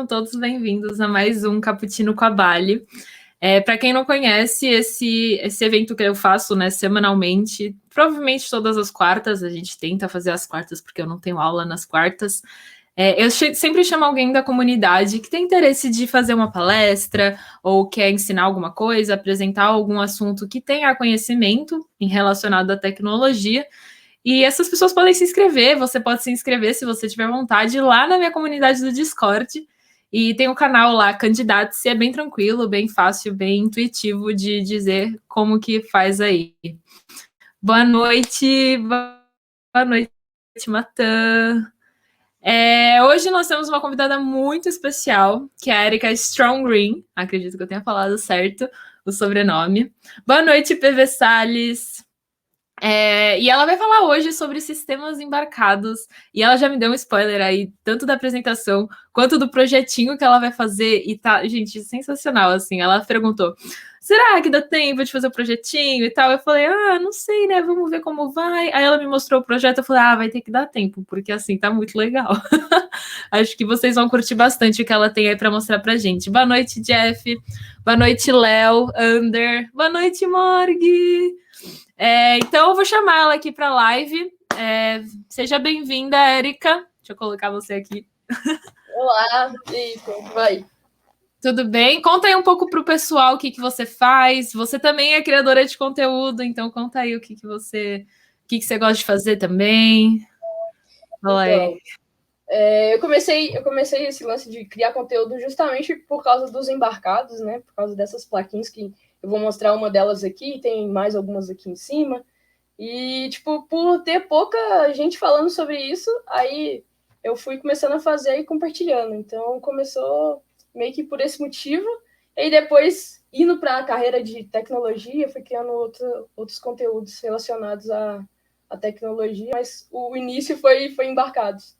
todos bem-vindos a mais um Cappuccino com a Bali. Para quem não conhece, esse evento que eu faço, né, semanalmente, provavelmente todas as quartas, a gente tenta fazer as quartas porque eu não tenho aula nas quartas. Eu sempre chamo alguém da comunidade que tem interesse de fazer uma palestra ou quer ensinar alguma coisa, apresentar algum assunto que tenha conhecimento em relacionado à tecnologia. E essas pessoas podem se inscrever, você pode se inscrever se você tiver vontade lá na minha comunidade do Discord. E tem um canal lá, Candidatos-se, é bem tranquilo, bem fácil, bem intuitivo de dizer como que faz aí. Boa noite, Matan. Hoje nós temos uma convidada muito especial, que é a Erika Strong Green, acredito que eu tenha falado certo o sobrenome. Boa noite, PV Salles. E ela vai falar hoje sobre sistemas embarcados. E ela já me deu um spoiler aí, tanto da apresentação quanto do projetinho que ela vai fazer. E tá, gente, sensacional, assim. Ela perguntou, será que dá tempo de fazer o projetinho e tal? Eu falei, não sei, né? Vamos ver como vai. Aí ela me mostrou o projeto, eu falei, vai ter que dar tempo, porque assim, tá muito legal. Acho que vocês vão curtir bastante o que ela tem aí para mostrar pra gente. Boa noite, Jeff. Boa noite, Léo, Ander. Boa noite, Morg. Então eu vou chamar ela aqui para a live. Seja bem-vinda, Erika. Deixa eu colocar você aqui. Olá, e como vai? Tudo bem? Conta aí um pouco para o pessoal o que você faz. Você também é criadora de conteúdo, então conta aí o que você gosta de fazer também. Fala aí. Eu comecei esse lance de criar conteúdo justamente por causa dos embarcados, né? Por causa dessas plaquinhas que eu vou mostrar uma delas aqui, tem mais algumas aqui em cima. E, por ter pouca gente falando sobre isso, aí eu fui começando a fazer e compartilhando. Então, começou meio que por esse motivo. E depois, indo para a carreira de tecnologia, fui criando outros conteúdos relacionados à tecnologia, mas o início foi embarcados.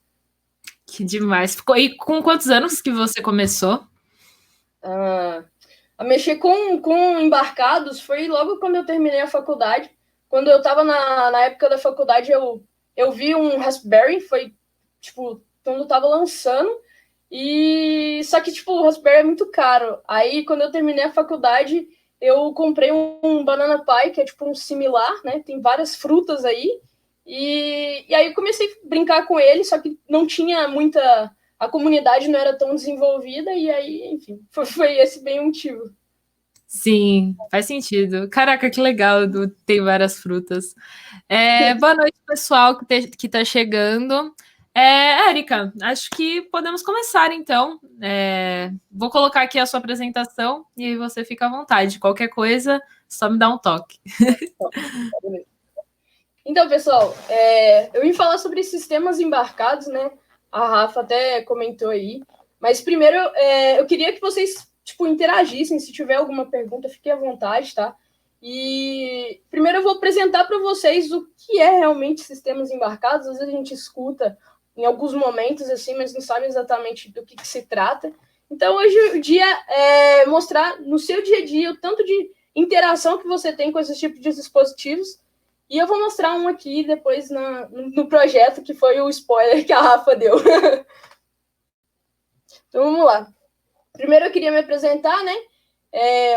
Que demais. E com quantos anos que você começou? A mexer com embarcados foi logo quando eu terminei a faculdade. Quando eu estava na época da faculdade, eu vi um Raspberry, foi quando estava lançando, e só que o Raspberry é muito caro. Aí quando eu terminei a faculdade, eu comprei um Banana Pi, que é um similar, né? Tem várias frutas aí. E aí eu comecei a brincar com ele, só que não tinha muita. A comunidade não era tão desenvolvida, e aí, enfim, foi esse bem o motivo. Sim, faz sentido. Caraca, que legal, tem várias frutas. Boa noite, pessoal que está chegando. Érica, acho que podemos começar, então. Vou colocar aqui a sua apresentação e aí você fica à vontade. Qualquer coisa, só me dá um toque. Então, pessoal, eu ia falar sobre sistemas embarcados, né? A Rafa até comentou aí. Mas primeiro, eu queria que vocês interagissem. Se tiver alguma pergunta, fiquem à vontade, tá? E primeiro eu vou apresentar para vocês o que é realmente sistemas embarcados. Às vezes a gente escuta em alguns momentos, assim, mas não sabe exatamente do que se trata. Então, hoje o dia é mostrar no seu dia a dia o tanto de interação que você tem com esses tipos de dispositivos. E eu vou mostrar um aqui depois no projeto, que foi o spoiler que a Rafa deu. Então, vamos lá. Primeiro, eu queria me apresentar, né?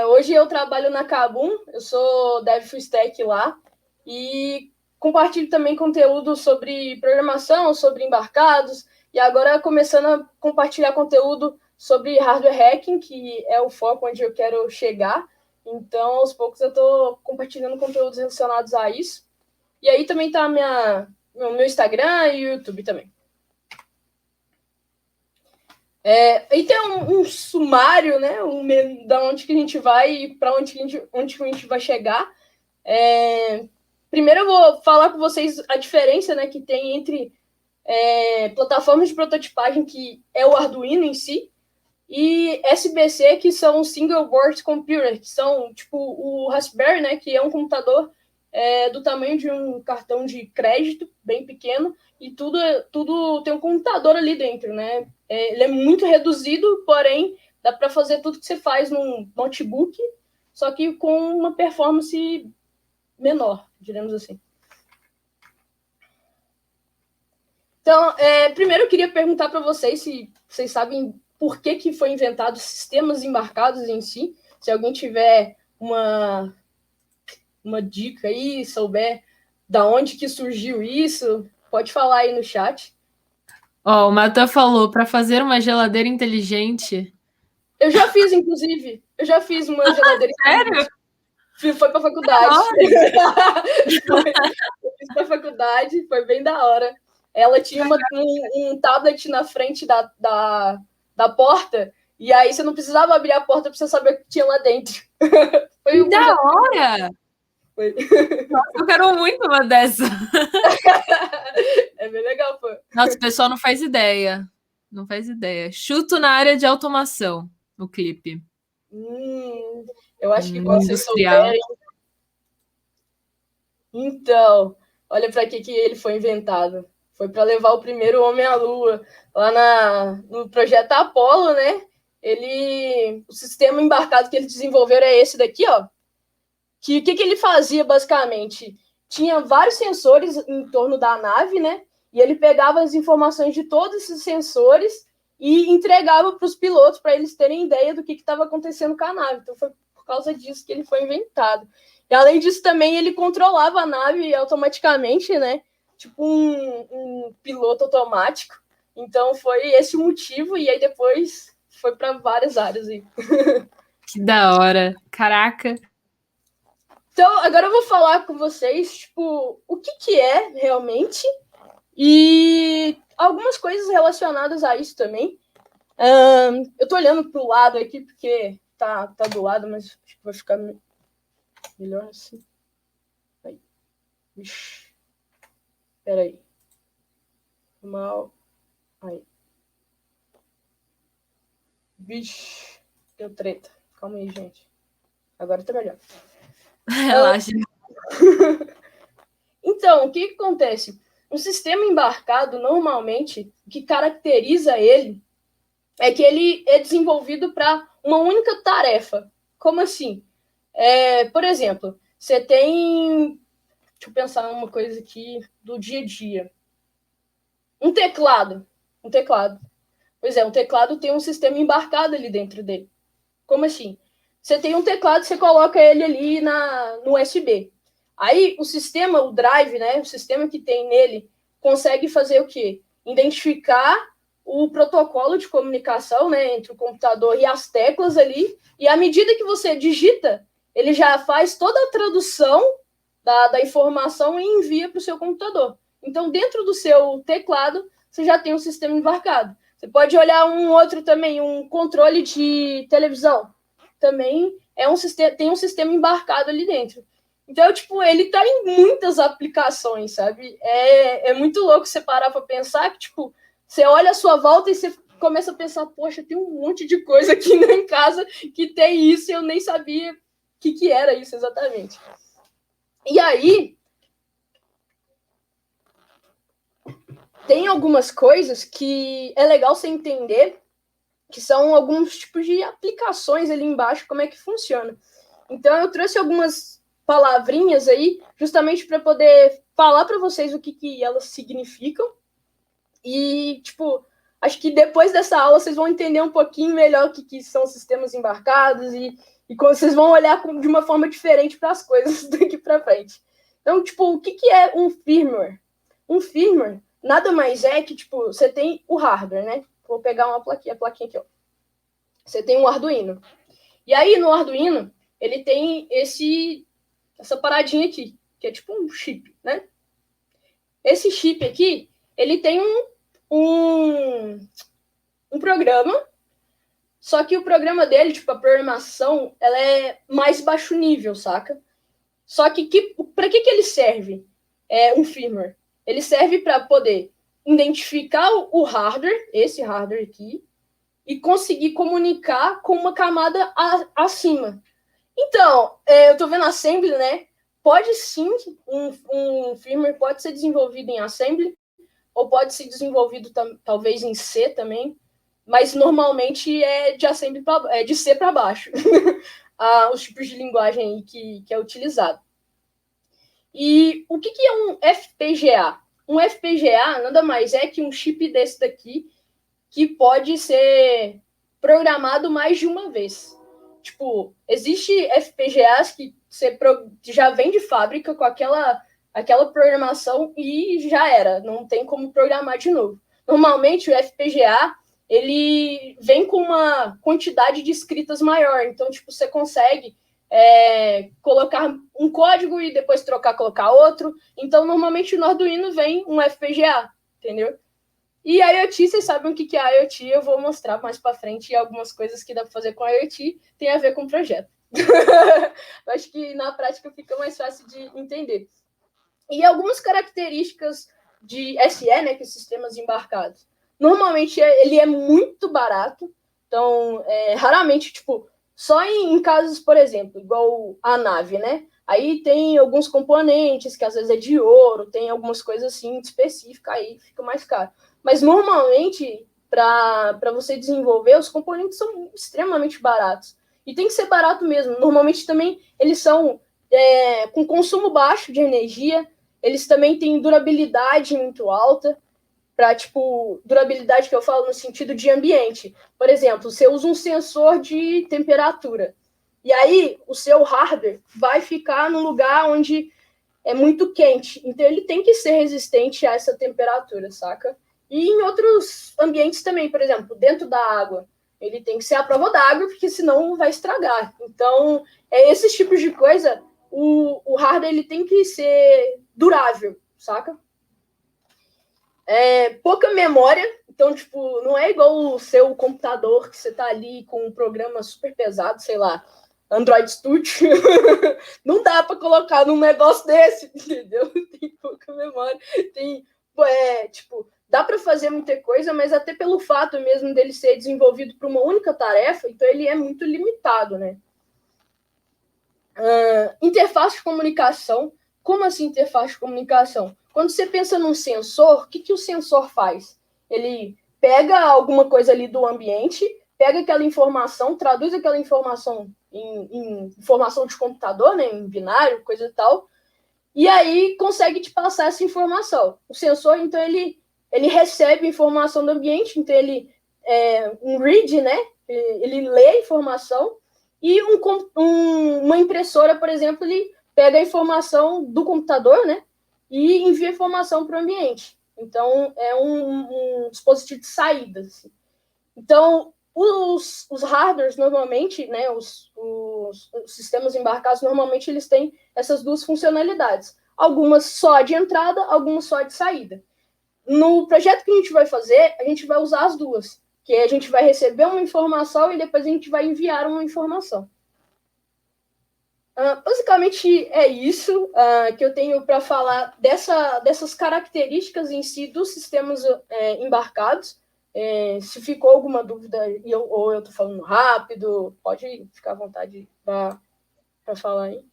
Hoje eu trabalho na Kabum, eu sou Dev Full Stack lá, e compartilho também conteúdo sobre programação, sobre embarcados, e agora começando a compartilhar conteúdo sobre hardware hacking, que é o foco onde eu quero chegar. Então, aos poucos, eu estou compartilhando conteúdos relacionados a isso. E aí também tá meu Instagram e o YouTube também. Aí tem um sumário, né? Da onde que a gente vai e para onde que a gente vai chegar. Primeiro eu vou falar com vocês a diferença, né, que tem entre plataformas de prototipagem, que é o Arduino em si, e SBC, que são Single Board Computer, que são o Raspberry, né, que é um computador do tamanho de um cartão de crédito, bem pequeno, e tudo tem um computador ali dentro, né? Ele é muito reduzido, porém dá para fazer tudo que você faz num notebook, só que com uma performance menor, diremos assim. Então, primeiro eu queria perguntar para vocês se vocês sabem por que foi inventado sistemas embarcados em si. Se alguém tiver uma dica aí, souber da onde que surgiu isso, pode falar aí no chat. Ó, o Matan falou, para fazer uma geladeira inteligente. Eu já fiz, inclusive. Eu já fiz uma geladeira Sério? Foi para faculdade. Eu fiz para faculdade, foi bem da hora. Ela tinha um tablet na frente da porta, e aí você não precisava abrir a porta para você saber o que tinha lá dentro. Foi da hora! Foi. Nossa, eu quero muito uma dessa. É bem legal, pô. Nossa, o pessoal não faz ideia. Não faz ideia. Chuto na área de automação no clipe. Eu acho que quando vocês souberem. Então, olha para que ele foi inventado. Foi para levar o primeiro homem à Lua. Lá no projeto Apollo, né? O sistema embarcado que eles desenvolveram é esse daqui, ó. Que ele fazia, basicamente? Tinha vários sensores em torno da nave, né? E ele pegava as informações de todos esses sensores e entregava para os pilotos para eles terem ideia do que estava acontecendo com a nave. Então, foi por causa disso que ele foi inventado. E, além disso, também ele controlava a nave automaticamente, né? Tipo um piloto automático. Então, foi esse o motivo. E aí, depois, foi para várias áreas aí. Que da hora. Caraca. Então, agora eu vou falar com vocês, tipo, o que é realmente e algumas coisas relacionadas a isso também. Eu tô olhando pro lado aqui porque tá do lado, mas acho que vai ficar melhor assim. Aí. Vixe. Peraí. Mal. Aí. Vixe. Deu treta. Calma aí, gente. Agora tá melhor. Relaxa. Então, o que acontece? Um sistema embarcado, normalmente, o que caracteriza ele é que ele é desenvolvido para uma única tarefa. Como assim? Por exemplo, você tem... Deixa eu pensar uma coisa aqui do dia a dia. Um teclado. Pois é, um teclado tem um sistema embarcado ali dentro dele. Como assim? Você tem um teclado, você coloca ele ali no USB. Aí o sistema, o drive, né? O sistema que tem nele consegue fazer o quê? Identificar o protocolo de comunicação, né, entre o computador e as teclas ali. E à medida que você digita, ele já faz toda a tradução da informação e envia para o seu computador. Então, dentro do seu teclado, você já tem um sistema embarcado. Você pode olhar um outro também, um controle de televisão. Também tem um sistema embarcado ali dentro. Então, tipo, ele tá em muitas aplicações, sabe? É muito louco você parar para pensar que, tipo, você olha a sua volta e você começa a pensar, poxa, tem um monte de coisa aqui em casa que tem isso e eu nem sabia o que era isso exatamente. E aí, tem algumas coisas que é legal você entender, que são alguns tipos de aplicações ali embaixo, como é que funciona. Então, eu trouxe algumas palavrinhas aí, justamente para poder falar para vocês o que elas significam. E, tipo, acho que depois dessa aula vocês vão entender um pouquinho melhor o que são sistemas embarcados e como vocês vão olhar de uma forma diferente para as coisas daqui para frente. Então, tipo, o que é um firmware? Um firmware nada mais é que, tipo, você tem o hardware, né? Vou pegar a plaquinha aqui, ó. Você tem um Arduino. E aí, no Arduino, ele tem essa paradinha aqui, que é tipo um chip, né? Esse chip aqui, ele tem um programa, só que o programa dele, tipo, a programação, ela é mais baixo nível, saca? Só que para que ele serve? Um firmware. Ele serve para poder identificar o hardware, esse hardware aqui, e conseguir comunicar com uma camada acima. Então, eu estou vendo assembly, né? Pode sim, um firmware pode ser desenvolvido em assembly, ou pode ser desenvolvido talvez em C também, mas normalmente é de assembly de C para baixo. Os tipos de linguagem aí que é utilizado. E o que é um FPGA? Um FPGA nada mais é que um chip desse daqui que pode ser programado mais de uma vez. Tipo, existe FPGAs que você já vem de fábrica com aquela programação e já era, não tem como programar de novo. Normalmente o FPGA ele vem com uma quantidade de escritas maior, então tipo você consegue colocar um código e depois colocar outro. Então normalmente no Arduino vem um FPGA, entendeu? E a IoT, vocês sabem o que é a IoT, eu vou mostrar mais para frente, e algumas coisas que dá para fazer com a IoT tem a ver com o projeto. Eu acho que na prática fica mais fácil de entender. E algumas características de SE, né, que é sistemas embarcados. Normalmente ele é muito barato, então raramente, tipo, só em casos, por exemplo, igual a nave, né? Aí tem alguns componentes que às vezes é de ouro, tem algumas coisas assim específicas, aí fica mais caro. Mas normalmente, para você desenvolver, os componentes são extremamente baratos. E tem que ser barato mesmo. Normalmente também eles são com consumo baixo de energia, eles também têm durabilidade muito alta, para, tipo, durabilidade que eu falo no sentido de ambiente. Por exemplo, você usa um sensor de temperatura, e aí o seu hardware vai ficar num lugar onde é muito quente, então ele tem que ser resistente a essa temperatura, saca? E em outros ambientes também, por exemplo, dentro da água, ele tem que ser à prova d'água, porque senão vai estragar. Então, esses tipos de coisa, o hardware ele tem que ser durável, saca? Pouca memória, então, tipo, não é igual o seu computador que você tá ali com um programa super pesado, sei lá, Android Studio. Não dá para colocar num negócio desse, entendeu? Tem pouca memória. Tem, tipo, dá para fazer muita coisa, mas até pelo fato mesmo dele ser desenvolvido para uma única tarefa, então ele é muito limitado, né? Interface de comunicação. Como assim interface de comunicação? Quando você pensa num sensor, o que o sensor faz? Ele pega alguma coisa ali do ambiente, pega aquela informação, traduz aquela informação em informação de computador, né, em binário, coisa e tal, e aí consegue te passar essa informação. O sensor, então, ele recebe informação do ambiente, então ele um read, né? Ele lê a informação, e uma impressora, por exemplo, ele pega a informação do computador, né? E envia a informação para o ambiente. Então, é um dispositivo de saída. Assim. Então, os hardwares, normalmente, né, os sistemas embarcados, normalmente, eles têm essas duas funcionalidades. Algumas só de entrada, algumas só de saída. No projeto que a gente vai fazer, a gente vai usar as duas. Que a gente vai receber uma informação e depois a gente vai enviar uma informação. Basicamente é isso que eu tenho para falar dessas características em si dos sistemas embarcados. Se ficou alguma dúvida ou eu estou falando rápido, pode ficar à vontade para falar aí.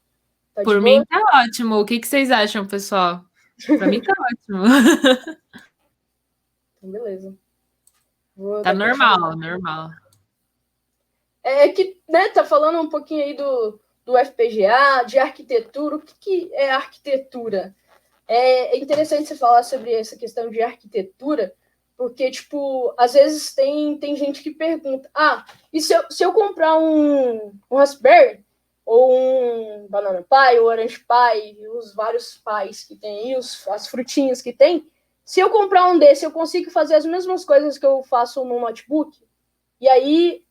Tá Por mim tá ótimo. O que vocês acham, pessoal? Para mim tá ótimo. Então, beleza. Tá normal, normal. Que, né, tá falando um pouquinho aí do FPGA, de arquitetura. O que é arquitetura? É interessante você falar sobre essa questão de arquitetura, porque, tipo, às vezes tem gente que pergunta, e se eu comprar um Raspberry, ou um Banana Pi, ou Orange Pi, os vários Pis que tem aí, as frutinhas que tem, se eu comprar um desse, eu consigo fazer as mesmas coisas que eu faço no notebook? E aí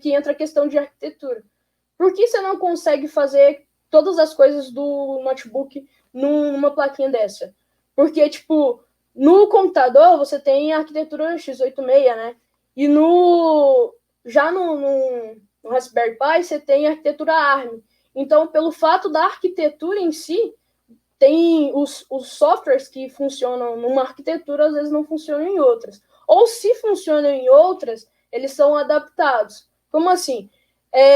que entra a questão de arquitetura. Por que você não consegue fazer todas as coisas do notebook numa plaquinha dessa? Porque, tipo, no computador você tem a arquitetura x86, né? E já no Raspberry Pi você tem a arquitetura ARM. Então, pelo fato da arquitetura em si, tem os softwares que funcionam numa arquitetura, às vezes não funcionam em outras. Ou se funcionam em outras, eles são adaptados. Como assim?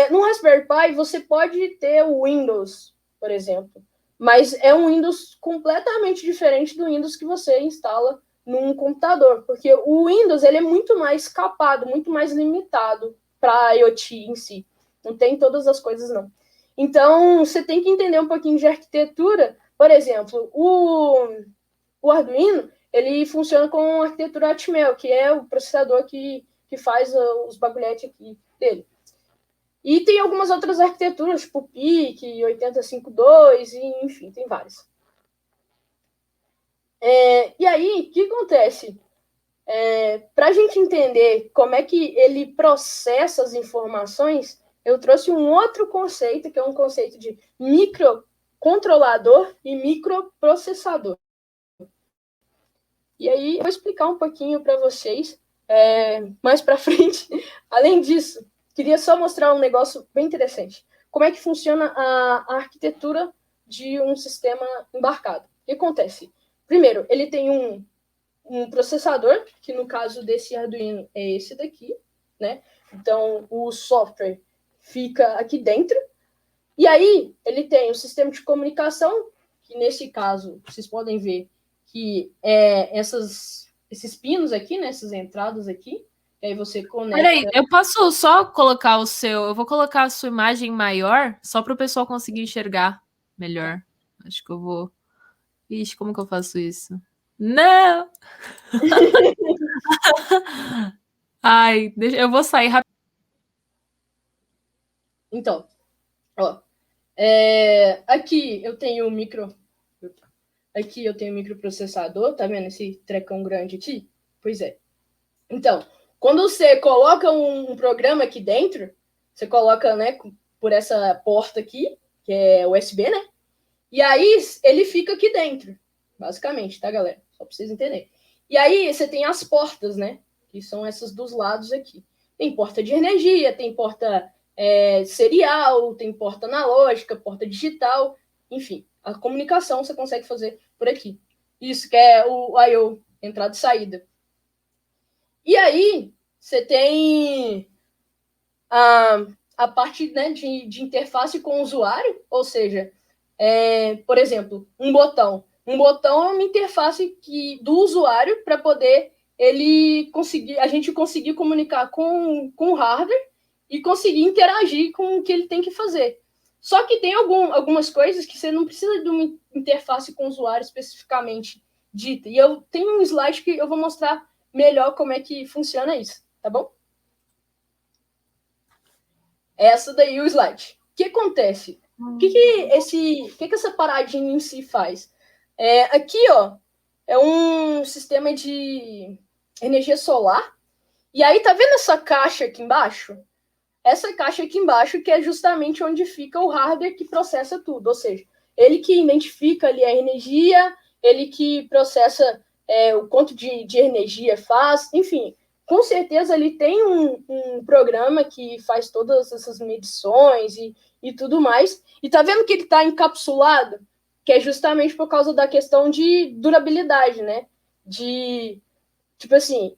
No Raspberry Pi, você pode ter o Windows, por exemplo, mas é um Windows completamente diferente do Windows que você instala num computador, porque o Windows ele é muito mais capado, muito mais limitado para a IoT em si. Não tem todas as coisas, não. Então, você tem que entender um pouquinho de arquitetura. Por exemplo, o Arduino, ele funciona com a arquitetura Atmel, que é o processador que que faz os bagulhetes aqui dele. E tem algumas outras arquiteturas, tipo PIC, 8052, e enfim, tem várias. E aí, o que acontece? Para a gente entender como é que ele processa as informações, eu trouxe um outro conceito, que é um conceito de microcontrolador e microprocessador. E aí, eu vou explicar um pouquinho para vocês mais para frente. Além disso, queria só mostrar um negócio bem interessante. Como é que funciona a arquitetura de um sistema embarcado? O que acontece? Primeiro, ele tem um processador, que no caso desse Arduino é esse daqui, né? Então, o software fica aqui dentro. E aí, ele tem o sistema de comunicação, que nesse caso, vocês podem ver que é esses pinos aqui, né? Essas entradas aqui. E aí você conecta... Peraí, eu posso só colocar o seu... Eu vou colocar a sua imagem maior, só para o pessoal conseguir enxergar melhor. Acho que eu vou... Ixi, como que eu faço isso? Não! Ai, eu vou sair rápido. Então, ó, aqui eu tenho o Aqui eu tenho o microprocessador, tá vendo esse trecão grande aqui? Pois é. Então, quando você coloca um programa aqui dentro, você coloca, né, por essa porta aqui, que é USB, né? E aí ele fica aqui dentro, basicamente, tá, galera? Só pra vocês entenderem. E aí você tem as portas, né? Que são essas dos lados aqui. Tem porta de energia, tem porta serial, tem porta analógica, porta digital, enfim. A comunicação você consegue fazer por aqui. Isso que é o I/O, entrada e saída. E aí você tem a parte, né, de interface com o usuário, ou seja, por exemplo, um botão. Um botão é uma interface do usuário para poder a gente conseguir comunicar com o hardware e conseguir interagir com o que ele tem que fazer. Só que tem algumas coisas que você não precisa de uma interface com o usuário especificamente dita. E eu tenho um slide que eu vou mostrar melhor como é que funciona isso, tá bom? Essa daí o slide. O que acontece? O que essa paradinha em si faz? Aqui, ó, é um sistema de energia solar. E aí, tá vendo essa caixa aqui embaixo? Essa caixa aqui embaixo que é justamente onde fica o hardware que processa tudo. Ou seja, ele que identifica ali a energia, ele que processa o quanto de energia faz, enfim. Com certeza ele tem um programa que faz todas essas medições e tudo mais. E tá vendo que ele está encapsulado? Que é justamente por causa da questão de durabilidade, né? Tipo assim,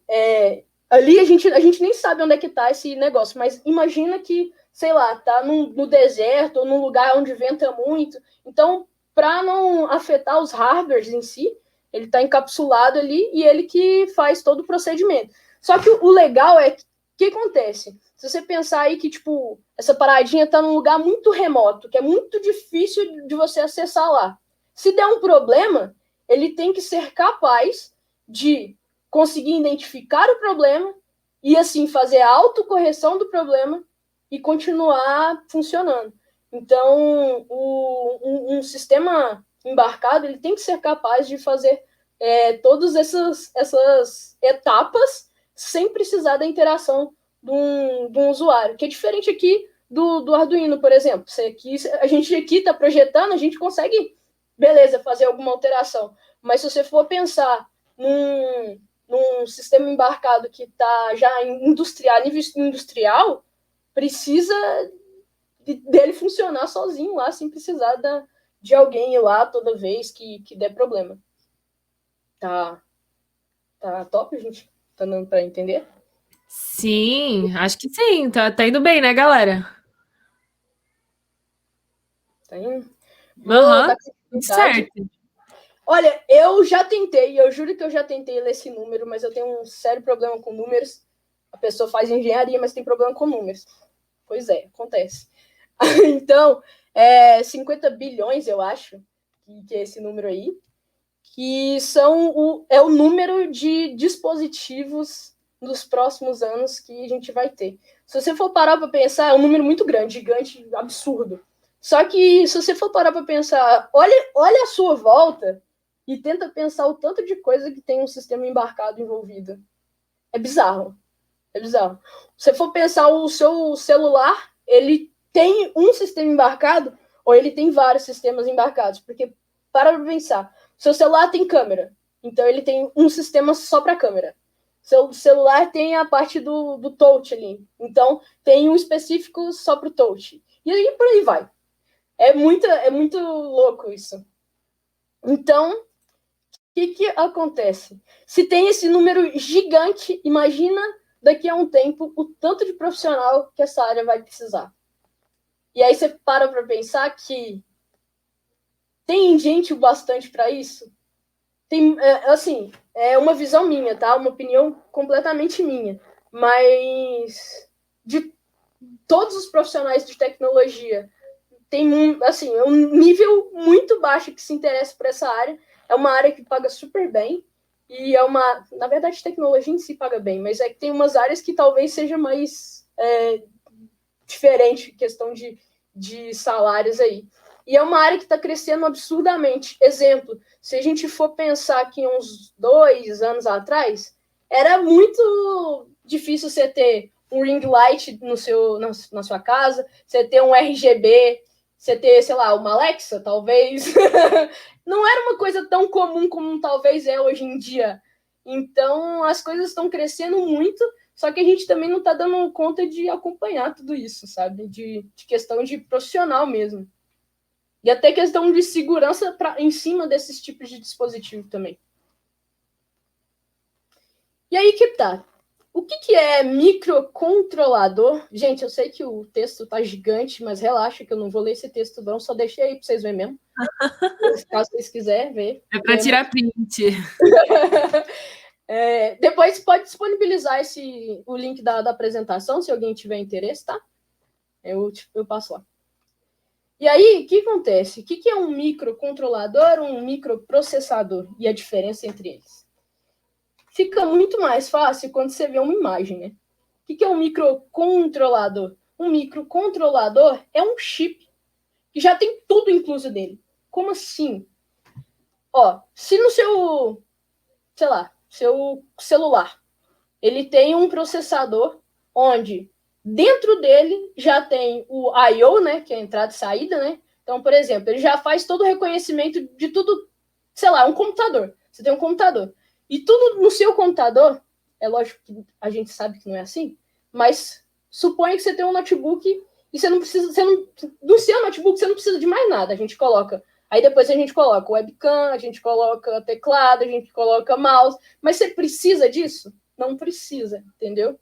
ali a gente nem sabe onde é que tá esse negócio, mas imagina que, sei lá, tá no deserto ou num lugar onde venta muito. Então, para não afetar os hardwares em si, ele tá encapsulado ali e ele que faz todo o procedimento. Só que o legal é que acontece? Se você pensar aí que, tipo, essa paradinha tá num lugar muito remoto, que é muito difícil de você acessar lá. Se der um problema, ele tem que ser capaz de conseguir identificar o problema e, assim, fazer a autocorreção do problema e continuar funcionando. Então, um sistema embarcado, ele tem que ser capaz de fazer todas essas etapas sem precisar da interação de um usuário, que é diferente aqui do Arduino, por exemplo. A gente aqui está projetando, a gente consegue, beleza, fazer alguma alteração. Mas se você for pensar num sistema embarcado que está já em nível industrial, precisa dele funcionar sozinho lá, sem precisar de alguém ir lá toda vez que der problema. Tá top, gente? Tá dando para entender? Sim, acho que sim. Tá indo bem, né, galera? Tá indo? Aham, tudo certo. Olha, eu já tentei, eu juro que eu já tentei ler esse número, mas eu tenho um sério problema com números. A pessoa faz engenharia, mas tem problema com números. Pois é, acontece. Então, 50 bilhões, eu acho, que é esse número aí, que é o número de dispositivos nos próximos anos que a gente vai ter. Se você for parar para pensar, é um número muito grande, gigante, absurdo. Só que se você for parar para pensar, olha a sua volta e tenta pensar o tanto de coisa que tem um sistema embarcado envolvido. É bizarro. É bizarro. Se você for pensar o seu celular, ele tem um sistema embarcado ou ele tem vários sistemas embarcados? Porque, para pensar, seu celular tem câmera, então ele tem um sistema só para câmera. Seu celular tem a parte do touch ali, então tem um específico só para o touch. E aí por aí vai. É muito louco isso. Então, o que acontece? Se tem esse número gigante, imagina daqui a um tempo o tanto de profissional que essa área vai precisar. E aí você para pensar que tem gente o bastante para isso? Tem, assim, é uma visão minha, tá? Uma opinião completamente minha. Mas de todos os profissionais de tecnologia, tem assim, é um nível muito baixo que se interessa por essa área. É uma área que paga super bem. E é uma... Na verdade, tecnologia em si paga bem, mas é que tem umas áreas que talvez seja mais diferente, questão de salários aí. E é uma área que está crescendo absurdamente. Exemplo, se a gente for pensar que uns 2 anos atrás, era muito difícil você ter um ring light na sua casa, você ter um RGB, você ter, sei lá, uma Alexa, talvez. Não era uma coisa tão comum como talvez é hoje em dia. Então, as coisas estão crescendo muito, só que a gente também não está dando conta de acompanhar tudo isso, sabe? De questão de profissional mesmo. E até questão de segurança em cima desses tipos de dispositivo também. E aí que tá. O que é microcontrolador? Gente, eu sei que o texto tá gigante, mas relaxa que eu não vou ler esse texto não, só deixei aí para vocês verem mesmo. Caso vocês quiserem ver. É para tirar print. Depois pode disponibilizar o link da apresentação, se alguém tiver interesse, tá? Eu passo lá. E aí, o que acontece? O que é um microcontrolador ou um microprocessador? E a diferença entre eles? Fica muito mais fácil quando você vê uma imagem, né? O que é um microcontrolador? Um microcontrolador é um chip que já tem tudo incluso dele. Como assim? Ó, se no seu, sei lá, seu celular, ele tem um processador onde dentro dele já tem o I/O, né, que é a entrada e saída, né? Então, por exemplo, ele já faz todo o reconhecimento de tudo, sei lá, um computador. Você tem um computador. E tudo no seu computador, é lógico que a gente sabe que não é assim, mas suponha que você tem um notebook e você não precisa, do seu notebook você não precisa de mais nada. A gente coloca, aí depois a gente coloca webcam, a gente coloca teclado, a gente coloca mouse, mas você precisa disso? Não precisa, entendeu?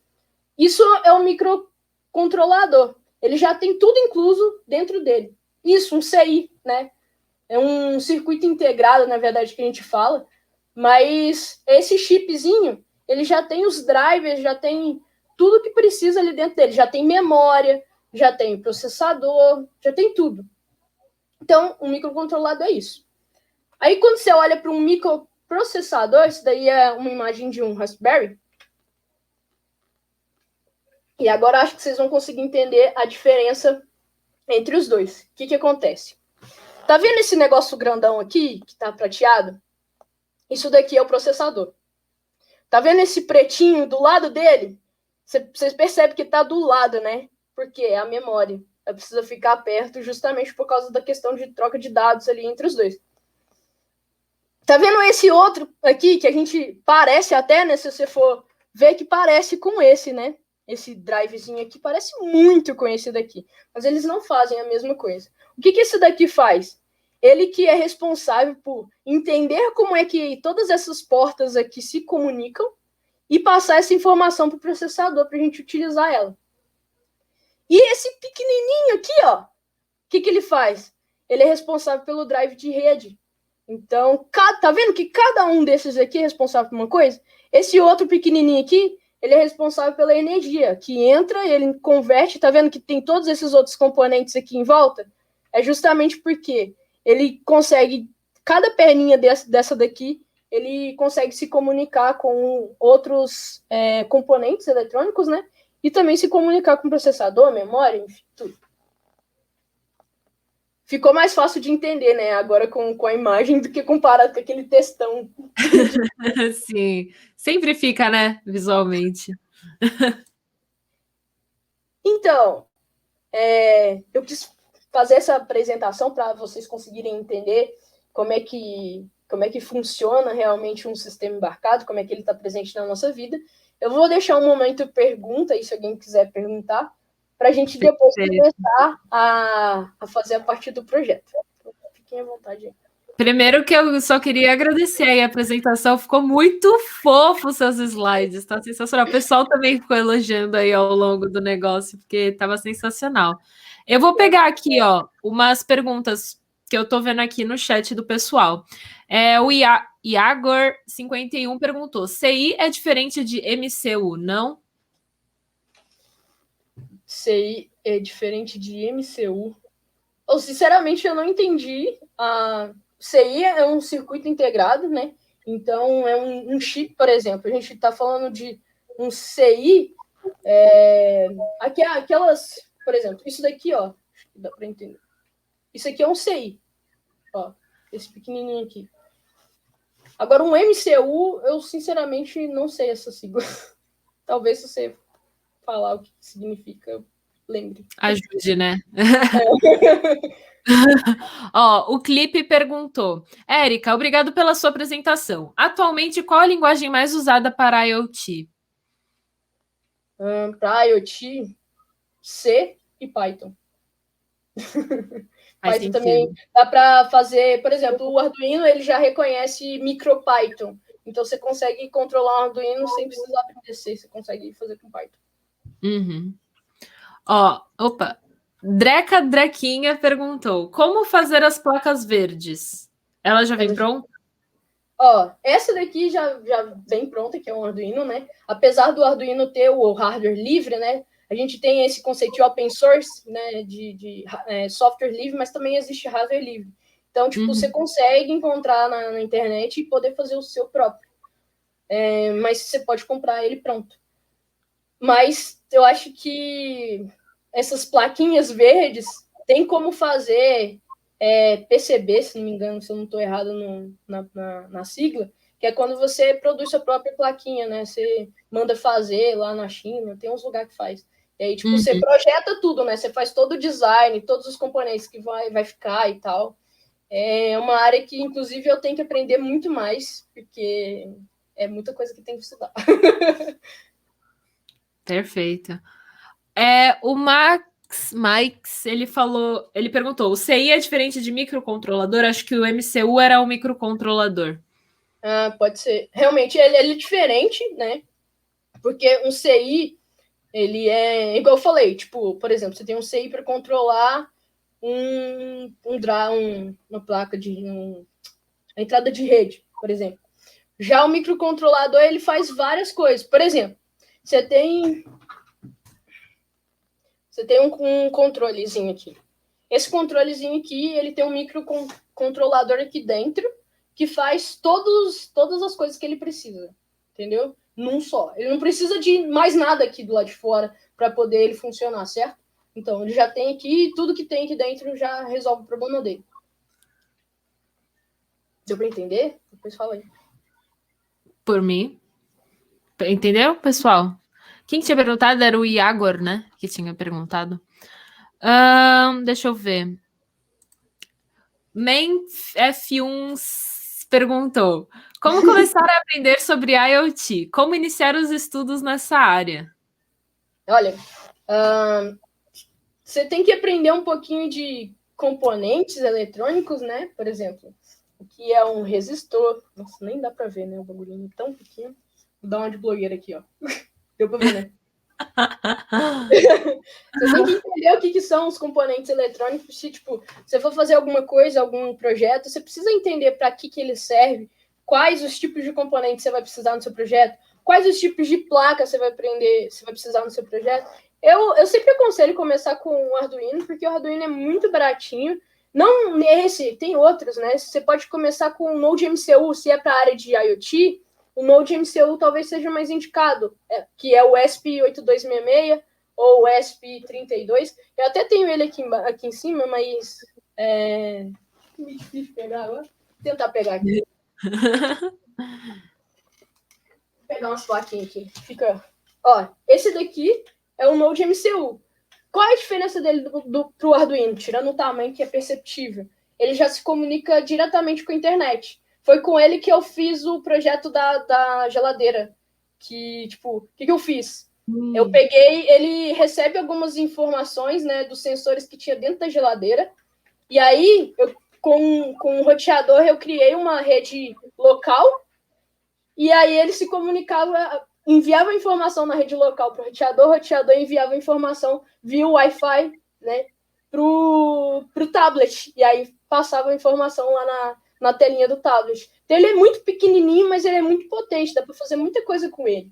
Isso é um microcontrolador. Ele já tem tudo incluso dentro dele. Isso, um CI, né? É um circuito integrado, na verdade, que a gente fala. Mas esse chipzinho, ele já tem os drivers, já tem tudo que precisa ali dentro dele. Já tem memória, já tem processador, já tem tudo. Então, um microcontrolador é isso. Aí, quando você olha para um microprocessador, isso daí é uma imagem de um Raspberry. E agora acho que vocês vão conseguir entender a diferença entre os dois. O que acontece? Tá vendo esse negócio grandão aqui, que tá prateado? Isso daqui é o processador. Tá vendo esse pretinho do lado dele? Vocês percebem que tá do lado, né? Porque é a memória. Ela precisa ficar perto justamente por causa da questão de troca de dados ali entre os dois. Tá vendo esse outro aqui, que a gente parece até, né? Se você for ver que parece com esse, né? Esse drivezinho aqui parece muito com esse daqui. Mas eles não fazem a mesma coisa. O que esse daqui faz? Ele que é responsável por entender como é que todas essas portas aqui se comunicam e passar essa informação para o processador para a gente utilizar ela. E esse pequenininho aqui, ó, o que ele faz? Ele é responsável pelo drive de rede. Então, tá vendo que cada um desses aqui é responsável por uma coisa? Esse outro pequenininho aqui, ele é responsável pela energia, que entra, ele converte, tá vendo que tem todos esses outros componentes aqui em volta? É justamente porque ele consegue, cada perninha dessa daqui, ele consegue se comunicar com outros componentes eletrônicos, né? E também se comunicar com o processador, memória, enfim, tudo. Ficou mais fácil de entender, né? Agora com a imagem do que comparado com aquele textão. Sim, sempre fica, né? Visualmente. Então, eu quis fazer essa apresentação para vocês conseguirem entender como é que funciona realmente um sistema embarcado, como é que ele está presente na nossa vida. Eu vou deixar um momento pergunta, e se alguém quiser perguntar, para a gente depois começar a fazer a parte do projeto. Fiquem à vontade aí. Primeiro que eu só queria agradecer aí a apresentação, ficou muito fofo os seus slides, tá sensacional. O pessoal também ficou elogiando aí ao longo do negócio, porque estava sensacional. Eu vou pegar aqui, ó, umas perguntas que eu tô vendo aqui no chat do pessoal. O Iagor51 perguntou: CI é diferente de MCU, não? CI é diferente de MCU. Sinceramente, eu não entendi. CI é um circuito integrado, né? Então, é um chip, por exemplo. A gente está falando de um CI. Aquelas, por exemplo, isso daqui, ó. Dá para entender. Isso aqui é um CI. Ó, esse pequenininho aqui. Agora, um MCU, eu sinceramente não sei essa sigla. Talvez se você falar o que significa, eu lembre. Ajude, né? Ó, o Clipe perguntou: Érica, obrigado pela sua apresentação. Atualmente, qual a linguagem mais usada para IoT? Para IoT, C e Python. Python também dá para fazer, por exemplo, o Arduino ele já reconhece MicroPython. Então você consegue controlar o Arduino sem precisar aprender C, você consegue fazer com Python. Uhum. Ó, opa. Drequinha perguntou: como fazer as placas verdes? Ela já vem pronta? Ó, essa daqui já vem pronta, que é um Arduino, né? Apesar do Arduino ter o hardware livre, né? A gente tem esse conceito de open source, né? De software livre, mas também existe hardware livre. Então, tipo, você consegue encontrar na internet e poder fazer o seu próprio. Mas você pode comprar ele pronto. Mas eu acho que essas plaquinhas verdes tem como fazer PCB, se não me engano, se eu não estou errado na sigla, que é quando você produz sua própria plaquinha, né? Você manda fazer lá na China, tem uns lugares que faz. E aí, tipo, você projeta tudo, né? Você faz todo o design, todos os componentes que vai ficar e tal. É uma área que, inclusive, eu tenho que aprender muito mais, porque é muita coisa que tem que estudar. Perfeito. O Max, ele perguntou: o CI é diferente de microcontrolador? Acho que o MCU era o microcontrolador. Pode ser. Realmente, ele é diferente, né? Porque um CI, ele é, igual eu falei, tipo, por exemplo, você tem um CI para controlar uma placa de a entrada de rede, por exemplo. Já o microcontrolador, ele faz várias coisas. Por exemplo, você tem um controlezinho aqui. Esse controlezinho aqui, ele tem um microcontrolador aqui dentro que faz todas as coisas que ele precisa, entendeu? Num só. Ele não precisa de mais nada aqui do lado de fora para poder ele funcionar, certo? Então, ele já tem aqui, tudo que tem aqui dentro já resolve o problema dele. Deu para entender? Depois fala aí. Por mim. Entendeu, pessoal? Quem tinha perguntado era o Iagor, né? Que tinha perguntado. Deixa eu ver. Men F1 perguntou: como começar a aprender sobre IoT? Como iniciar os estudos nessa área? Olha, você tem que aprender um pouquinho de componentes eletrônicos, né? Por exemplo, o que é um resistor. Nossa, nem dá para ver, né? O bagulhinho tão pequeno. Vou dar uma de blogueira aqui, ó. Deu para ver, né? Você tem que entender o que são os componentes eletrônicos. Se, tipo, você for fazer alguma coisa, algum projeto, você precisa entender para que ele serve, quais os tipos de componentes você vai precisar no seu projeto, quais os tipos de placa você vai precisar no seu projeto. Eu sempre aconselho começar com o Arduino, porque o Arduino é muito baratinho, Não esse, tem outros, né? Você pode começar com o Node MCU, se é para a área de IoT, o Node MCU talvez seja mais indicado, que é o ESP8266 ou o ESP32. Eu até tenho ele aqui em cima, mas é muito difícil pegar agora. Vou tentar pegar aqui. Vou pegar umas plaquinhas aqui. Fica. Ó, esse daqui é o Node MCU. Qual é a diferença dele pro Arduino? Tirando o tamanho que é perceptível. Ele já se comunica diretamente com a internet. Foi com ele que eu fiz o projeto da geladeira. Que, tipo, o que eu fiz? Eu peguei, ele recebe algumas informações, né, dos sensores que tinha dentro da geladeira. E aí, com o roteador, eu criei uma rede local. E aí ele se comunicava, enviava informação na rede local para o roteador enviava informação via Wi-Fi, né, pro tablet, e aí passava a informação lá na telinha do tablet. Então ele é muito pequenininho, mas ele é muito potente, dá para fazer muita coisa com ele.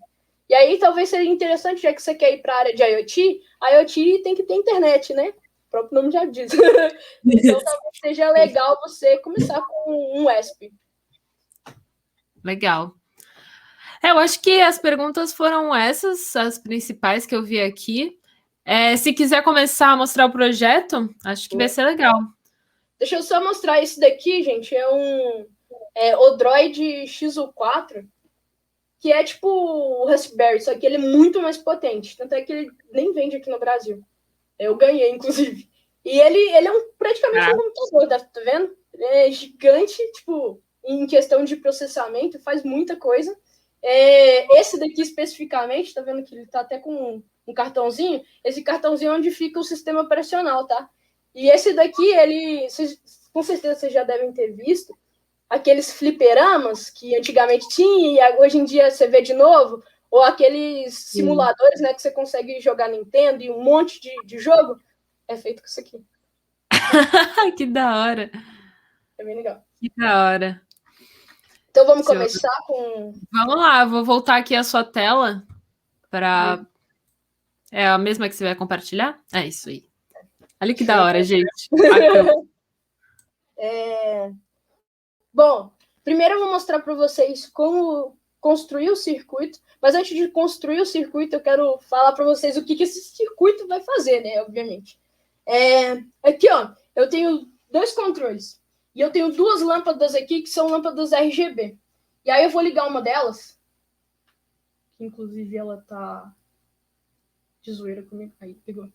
E aí talvez seja interessante, já que você quer ir para a área de IoT, IoT tem que ter internet, né? O próprio nome já diz. Então talvez seja legal você começar com um ESP. Legal. Eu acho que as perguntas foram essas, as principais que eu vi aqui. Se quiser começar a mostrar o projeto, acho que vai ser legal. Deixa eu só mostrar esse daqui, gente. É um Odroid XU4, que é tipo o Raspberry, só que ele é muito mais potente. Tanto é que ele nem vende aqui no Brasil. Eu ganhei, inclusive. E ele é praticamente um computador, tá vendo? Ele é gigante, tipo, em questão de processamento, faz muita coisa. Esse daqui especificamente, tá vendo que ele tá até com um cartãozinho? Esse cartãozinho é onde fica o sistema operacional, tá? E esse daqui, com certeza vocês já devem ter visto, aqueles fliperamas que antigamente tinha e hoje em dia você vê de novo, ou aqueles simuladores, né, que você consegue jogar Nintendo e um monte de jogo, é feito com isso aqui. Que da hora. É bem legal. Que da hora. Então vamos começar com... Vamos lá, vou voltar aqui a sua tela para... É a mesma que você vai compartilhar? É isso aí. Olha que da hora, gente. Bom, primeiro eu vou mostrar para vocês como construir o circuito, mas antes de construir o circuito, eu quero falar para vocês o que esse circuito vai fazer, né, obviamente. Aqui, ó, eu tenho 2 controles, e eu tenho 2 lâmpadas aqui que são lâmpadas RGB. E aí eu vou ligar uma delas, que inclusive ela tá de zoeira comigo. Aí, pegou.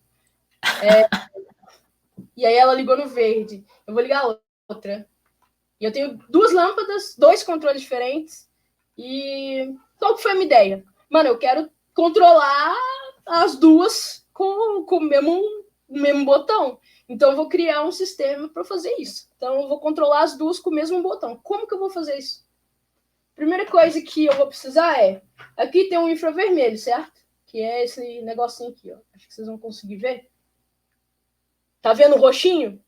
E aí ela ligou no verde. Eu vou ligar a outra. E eu tenho 2 lâmpadas, 2 controles diferentes. E qual que foi a minha ideia? Mano, eu quero controlar as duas com o mesmo botão. Então eu vou criar um sistema para fazer isso. Então eu vou controlar as duas com o mesmo botão. Como que eu vou fazer isso? Primeira coisa que eu vou precisar aqui tem um infravermelho, certo? Que é esse negocinho aqui, ó. Acho que vocês vão conseguir ver. Tá vendo o roxinho?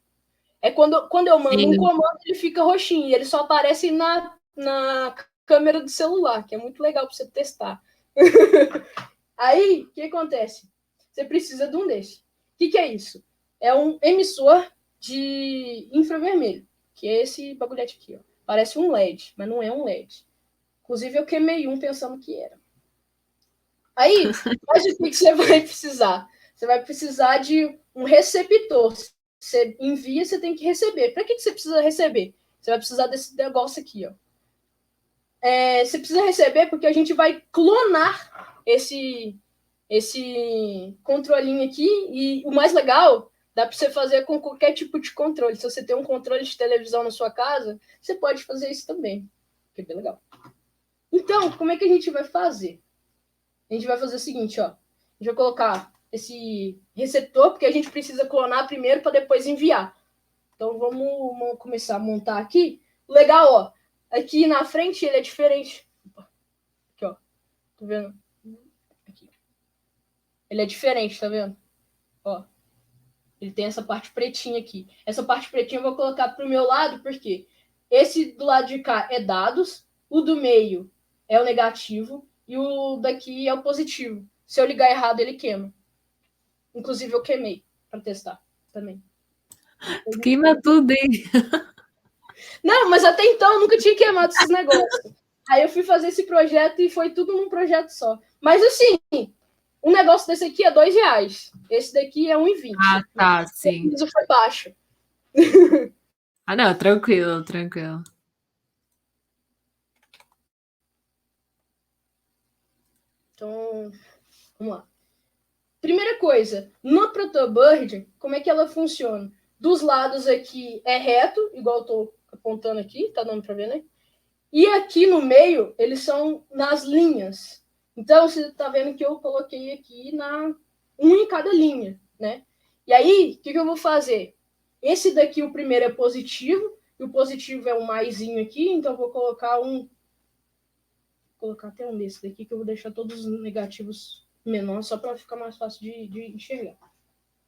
É quando eu mando um comando, ele fica roxinho. Ele só aparece na câmera do celular, que é muito legal para você testar. Aí, o que acontece? Você precisa de um desse. O que é isso? É um emissor de infravermelho, que é esse bagulhete aqui, ó. Parece um LED, mas não é um LED. Inclusive, eu queimei um pensando que era. Aí, mas o que você vai precisar? Você vai precisar de um receptor. Você envia, você tem que receber. Para que você precisa receber? Você vai precisar desse negócio aqui, ó. Você precisa receber porque a gente vai clonar esse controlinho aqui. E o mais legal, dá para você fazer com qualquer tipo de controle. Se você tem um controle de televisão na sua casa, você pode fazer isso também. Que é bem legal. Então, como é que a gente vai fazer? A gente vai fazer o seguinte, ó. A gente vai colocar esse receptor, porque a gente precisa clonar primeiro para depois enviar. Então, vamos começar a montar aqui. Legal, ó. Aqui na frente ele é diferente. Aqui, ó. Tá vendo? Aqui. Ele é diferente, tá vendo? Ó. Ele tem essa parte pretinha aqui. Essa parte pretinha eu vou colocar pro meu lado, porque esse do lado de cá é dados, o do meio é o negativo e o daqui é o positivo. Se eu ligar errado, ele queima. Inclusive, eu queimei para testar também. Queima tudo, hein? Não, mas até então eu nunca tinha queimado esses negócios. Aí eu fui fazer esse projeto e foi tudo num projeto só. Mas assim, um negócio desse aqui é R$2. Esse daqui é 1,20. Ah, tá, sim. Isso foi baixo. Ah, não, tranquilo, tranquilo. Então, vamos lá. Primeira coisa, no Protobird, como é que ela funciona? Dos lados aqui é reto, igual eu tô apontando aqui, tá dando para ver, né? E aqui no meio, eles são nas linhas. Então, você tá vendo que eu coloquei aqui um em cada linha, né? E aí, o que eu vou fazer? Esse daqui, o primeiro é positivo, e o positivo é o maisinho aqui, então eu vou colocar vou colocar até um desse daqui, que eu vou deixar todos os negativos menores, só para ficar mais fácil de enxergar.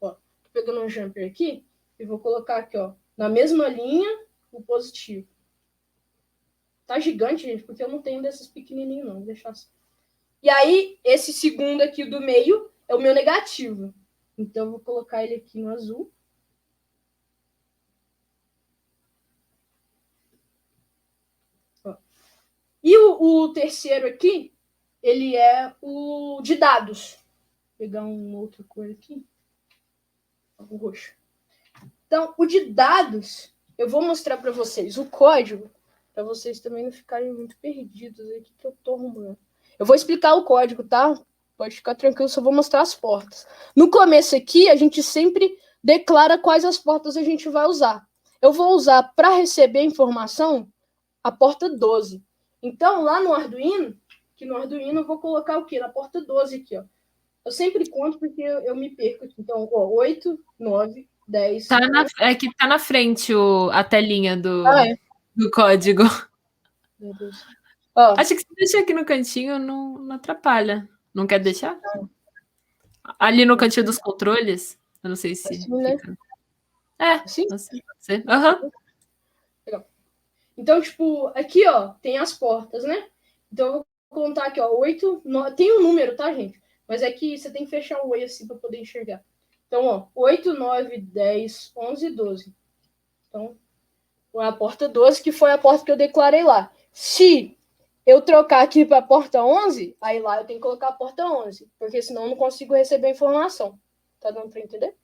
Ó, tô pegando um jumper aqui, e vou colocar aqui, ó, na mesma linha, o positivo. Tá gigante, gente, porque eu não tenho desses pequenininhos, não. Vou deixar assim. E aí, esse segundo aqui do meio é o meu negativo. Então, eu vou colocar ele aqui no azul. Ó. E o terceiro aqui, ele é o de dados. Vou pegar um outro cor aqui. O roxo. Então, o de dados, eu vou mostrar para vocês o código, para vocês também não ficarem muito perdidos aqui que eu tô arrumando. Eu vou explicar o código, tá? Pode ficar tranquilo, só vou mostrar as portas. No começo aqui, a gente sempre declara quais as portas a gente vai usar. Eu vou usar para receber informação a porta 12. Então, lá no Arduino, eu vou colocar o quê? Na porta 12 aqui, ó. Eu sempre conto porque eu me perco aqui. Então, ó, 8, 9, 10. É que tá na frente a telinha do código. Meu Deus. Ó, Acho que se deixar aqui no cantinho não atrapalha. Não quer deixar? Ali no cantinho dos controles? Eu não sei se assim, né? fica. É, Assim? assim pode ser. Aham. Legal. Então, tipo, aqui, ó, tem as portas, né? Então, eu vou contar aqui, ó, 8, 9... Tem um número, tá, gente? Mas é que você tem que fechar o oi assim para poder enxergar. Então, ó, 8, 9, 10, 11, 12. Então, a porta 12, que foi a porta que eu declarei lá. Se eu trocar aqui para a porta 11, aí lá eu tenho que colocar a porta 11, porque senão eu não consigo receber informação. Tá dando para entender?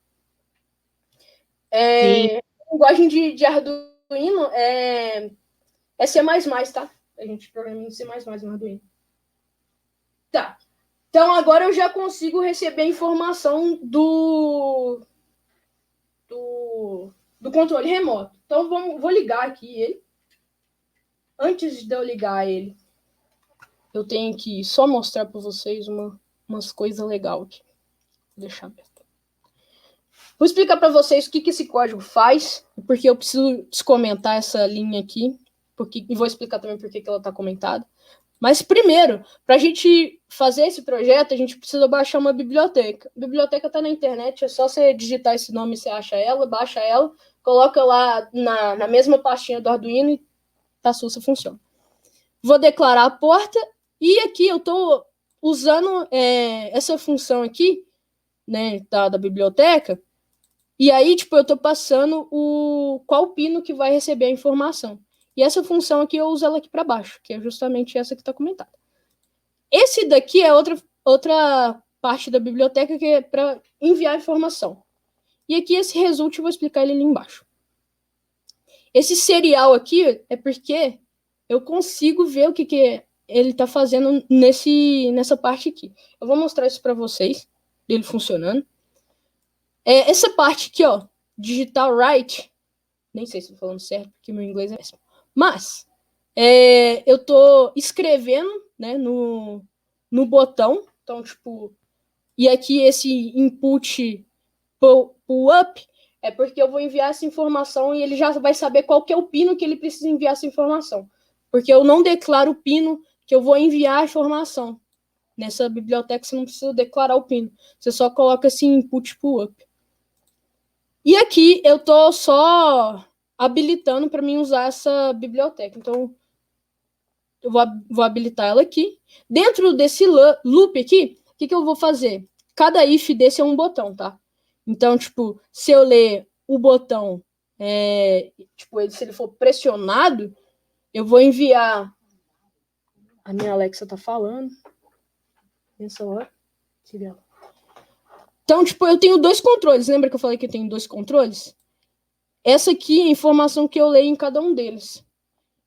Sim. A linguagem de Arduino é C++, tá? A gente programa em C++ no Arduino. Tá. Então, agora eu já consigo receber informação do controle remoto. Então, vou ligar aqui ele. Antes de eu ligar ele, eu tenho que só mostrar para vocês umas coisas legais aqui. Vou deixar aberto. Vou explicar para vocês o que esse código faz, porque eu preciso descomentar essa linha aqui, e vou explicar também por que ela está comentada. Mas primeiro, para a gente fazer esse projeto, a gente precisa baixar uma biblioteca. A biblioteca está na internet, é só você digitar esse nome, você acha ela, baixa ela, coloca lá na mesma pastinha do Arduino e tá sussa, funciona. Vou declarar a porta e aqui eu estou usando essa função aqui, né, da biblioteca, e aí, tipo, eu estou passando qual pino que vai receber a informação. E essa função aqui eu uso ela aqui para baixo, que é justamente essa que está comentada. Esse daqui é outra parte da biblioteca que é para enviar informação. E aqui esse result eu vou explicar ele ali embaixo. Esse serial aqui é porque eu consigo ver o que ele está fazendo nessa parte aqui. Eu vou mostrar isso para vocês, dele funcionando. Essa parte aqui, ó, digital write, nem sei se estou falando certo, porque meu inglês é péssimo. Mas eu estou escrevendo, né, no botão. Então, tipo, e aqui esse input pull up é porque eu vou enviar essa informação e ele já vai saber qual que é o pino que ele precisa enviar essa informação. Porque eu não declaro o pino que eu vou enviar a informação. Nessa biblioteca você não precisa declarar o pino. Você só coloca esse input pull up. E aqui eu estou só habilitando para mim usar essa biblioteca. Então, eu vou habilitar ela aqui. Dentro desse loop aqui, o que eu vou fazer? Cada if desse é um botão, tá? Então, tipo, se eu ler o botão, se ele for pressionado, eu vou enviar... A minha Alexa tá falando. Nessa hora. Então, eu tenho 2 controles. Lembra que eu falei que eu tenho 2 controles? Essa aqui é a informação que eu leio em cada um deles.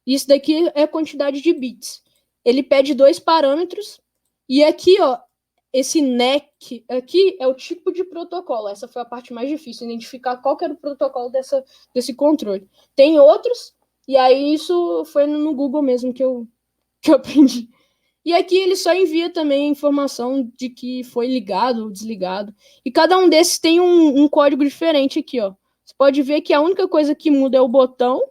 Isso daqui é a quantidade de bits. Ele pede 2 parâmetros. E aqui, ó, esse NEC aqui é o tipo de protocolo. Essa foi a parte mais difícil, identificar qual que era o protocolo desse controle. Tem outros, e aí isso foi no Google mesmo que eu aprendi. E aqui ele só envia também a informação de que foi ligado ou desligado. E cada um desses tem um código diferente aqui, ó. Você pode ver que a única coisa que muda é o botão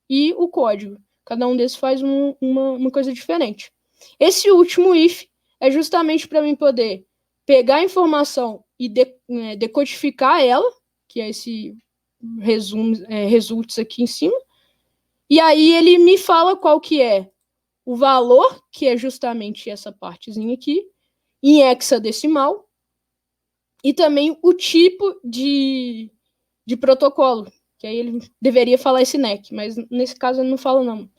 e o código. Cada um desses faz uma coisa diferente. Esse último if é justamente para mim poder pegar a informação e decodificar ela, que é esse results aqui em cima. E aí ele me fala qual que é o valor, que é justamente essa partezinha aqui, em hexadecimal, e também o tipo de protocolo, que aí ele deveria falar esse NEC, mas nesse caso ele não fala não.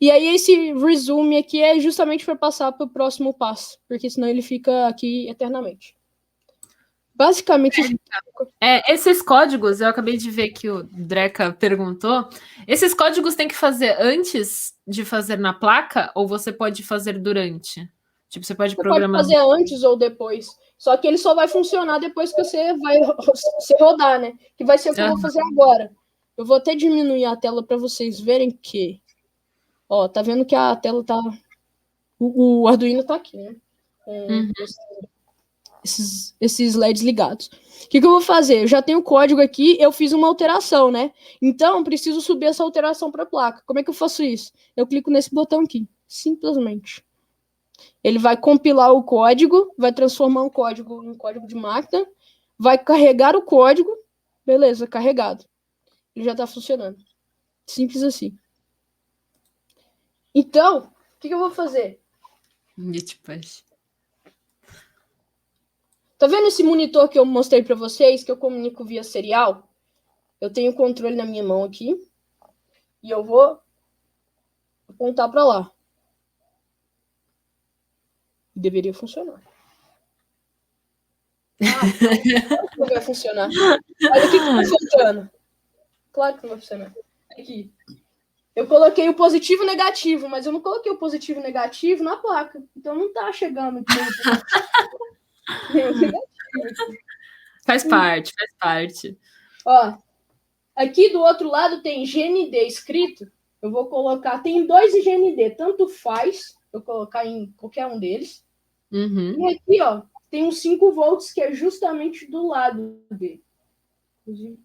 E aí esse resume aqui é justamente para passar para o próximo passo, porque senão ele fica aqui eternamente. Basicamente... esses códigos, eu acabei de ver que o Dreca perguntou, esses códigos tem que fazer antes de fazer na placa, ou você pode fazer durante? Tipo, você pode programar... Pode fazer antes ou depois. Só que ele só vai funcionar depois que você rodar, né? Que vai ser o que eu vou fazer agora. Eu vou até diminuir a tela para vocês verem que... Ó, tá vendo que a tela tá... O Arduino tá aqui, né? Esses LEDs ligados. O que eu vou fazer? Eu já tenho o código aqui, eu fiz uma alteração, né? Então, preciso subir essa alteração para a placa. Como é que eu faço isso? Eu clico nesse botão aqui, simplesmente. Ele vai compilar o código, vai transformar o código em código de máquina, vai carregar o código, beleza, carregado. Ele já está funcionando. Simples assim. Então, o que eu vou fazer? Tá vendo esse monitor que eu mostrei para vocês, que eu comunico via serial? Eu tenho o controle na minha mão aqui, e eu vou apontar para lá. Deveria funcionar. Claro que não vai funcionar. Olha o que tá faltando. Claro que não vai funcionar. Aqui. Eu coloquei o positivo e o negativo, mas eu não coloquei o positivo e o negativo na placa. Então não tá chegando. Faz parte. Ó, aqui do outro lado tem GND escrito. Eu vou colocar... Tem 2 GND. Tanto faz eu colocar em qualquer um deles. E aqui, ó, tem uns 5 volts que é justamente do lado dele. Inclusive,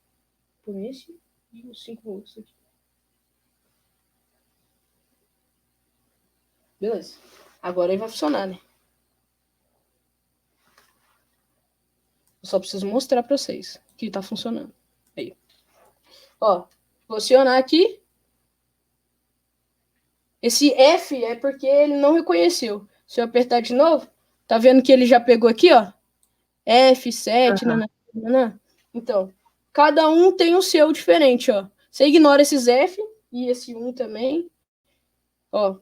por esse e os 5 volts aqui. Beleza. Agora ele vai funcionar, né? Eu só preciso mostrar para vocês que tá funcionando. Aí. Ó, vou acionar aqui. Esse F é porque ele não reconheceu. Se eu apertar de novo, tá vendo que ele já pegou aqui, ó? F7, nanana. Então, cada um tem o seu diferente, ó. Você ignora esses F e esse 1 também. Ó,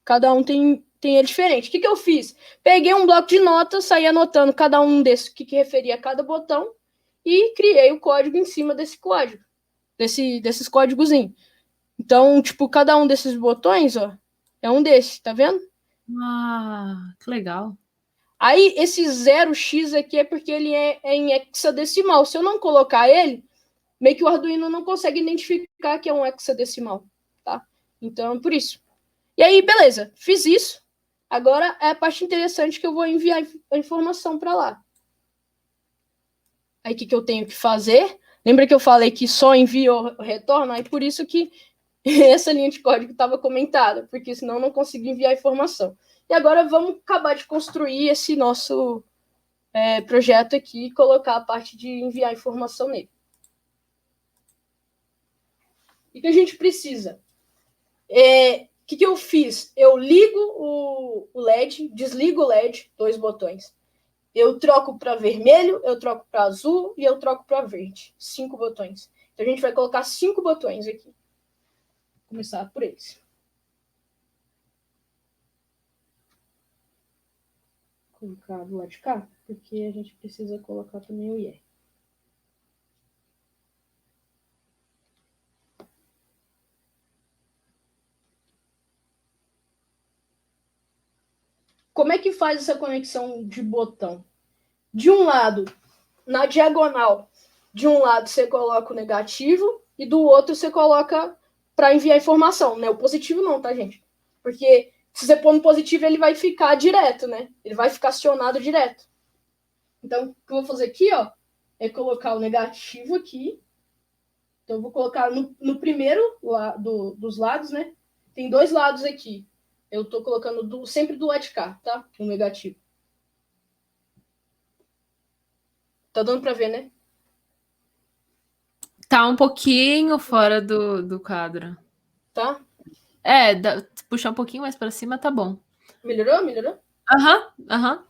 cada um tem ele diferente. O que eu fiz? Peguei um bloco de notas, saí anotando cada um desses, o que referia a cada botão, e criei o código em cima desse código. Desses códigozinhos. Então, tipo, cada um desses botões, ó, é um desses, tá vendo? Que legal. Aí, esse 0x aqui é porque ele é em hexadecimal. Se eu não colocar ele, meio que o Arduino não consegue identificar que é um hexadecimal, tá? Então, por isso. E aí, beleza, fiz isso. Agora é a parte interessante que eu vou enviar a informação para lá. Aí, o que eu tenho que fazer? Lembra que eu falei que só envia ou retorna? Aí, por isso que essa linha de código estava comentada, porque senão eu não consigo enviar a informação. E agora vamos acabar de construir esse nosso projeto aqui e colocar a parte de enviar informação nele. O que a gente precisa? O que eu fiz? Eu ligo o LED, desligo o LED, 2 botões. eu troco para vermelho, eu troco para azul e eu troco para verde. 5 botões. Então a gente vai colocar 5 botões aqui. Vou começar por eles. Vou colocar do lado de cá, porque a gente precisa colocar também o IR. Como é que faz essa conexão de botão? De um lado, na diagonal, de um lado você coloca o negativo e do outro você coloca para enviar informação, né? O positivo não, tá, gente? Porque se você pôr no positivo, ele vai ficar direto, né? Ele vai ficar acionado direto. Então, o que eu vou fazer aqui, ó, é colocar o negativo aqui. Então, eu vou colocar no primeiro dos lados, né? Tem 2 lados aqui. Eu tô colocando sempre do lado de cá, tá? O negativo. Tá dando para ver, né? Tá um pouquinho fora do quadro. Tá? Puxar um pouquinho mais para cima tá bom. Melhorou? Melhorou? Aham.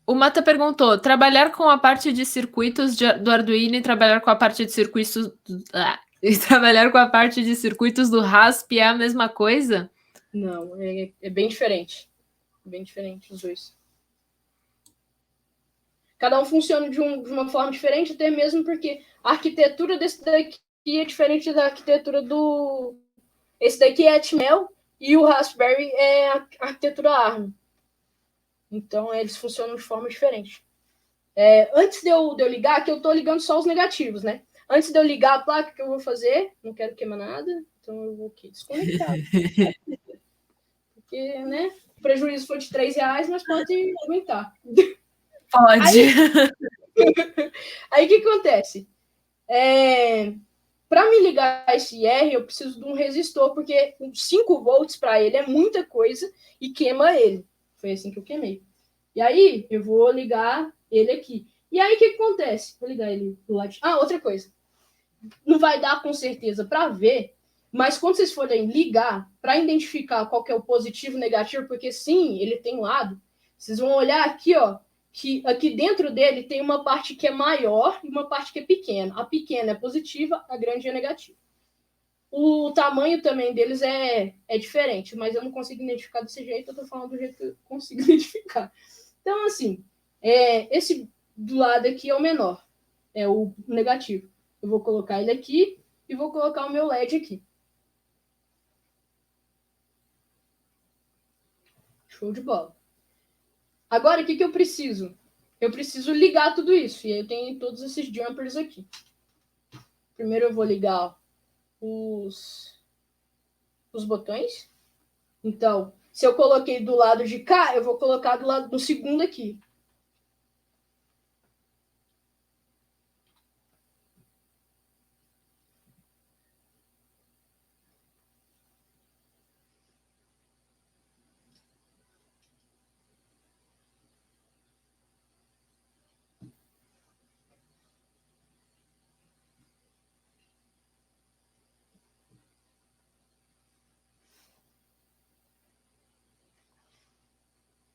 O Mata perguntou: trabalhar com a parte de circuitos do Arduino e trabalhar com a parte de circuitos. E trabalhar com a parte de circuitos do RASP é a mesma coisa? Não, é bem diferente. Bem diferente os dois. Cada um funciona de uma forma diferente, até mesmo porque a arquitetura desse daqui é diferente da arquitetura do. Esse daqui é Atmel e o Raspberry é a arquitetura ARM. Então, eles funcionam de forma diferente. Antes de eu ligar, que eu estou ligando só os negativos, né? Antes de eu ligar a placa, que eu vou fazer? Não quero queimar nada, então eu vou aqui desconectar. Porque, né? O prejuízo foi de R$3, mas pode aumentar. Pode. Aí o que acontece? Para me ligar esse R, eu preciso de um resistor, porque 5 volts para ele é muita coisa e queima ele. Foi assim que eu queimei. E aí, eu vou ligar ele aqui. E aí, o que acontece? Vou ligar ele do lado. Outra coisa. Não vai dar com certeza para ver, mas quando vocês forem ligar, para identificar qual que é o positivo e negativo, porque sim, ele tem lado, vocês vão olhar aqui, ó, que aqui dentro dele tem uma parte que é maior e uma parte que é pequena. A pequena é positiva, a grande é negativa. O tamanho também deles é diferente, mas eu não consigo identificar desse jeito, eu tô falando do jeito que eu consigo identificar. Então, assim, esse do lado aqui é o menor, é o negativo. Eu vou colocar ele aqui e vou colocar o meu LED aqui. Show de bola. Agora, o que eu preciso? Eu preciso ligar tudo isso. E aí eu tenho todos esses jumpers aqui. Primeiro eu vou ligar os botões. Então, se eu coloquei do lado de cá, eu vou colocar do lado do segundo aqui.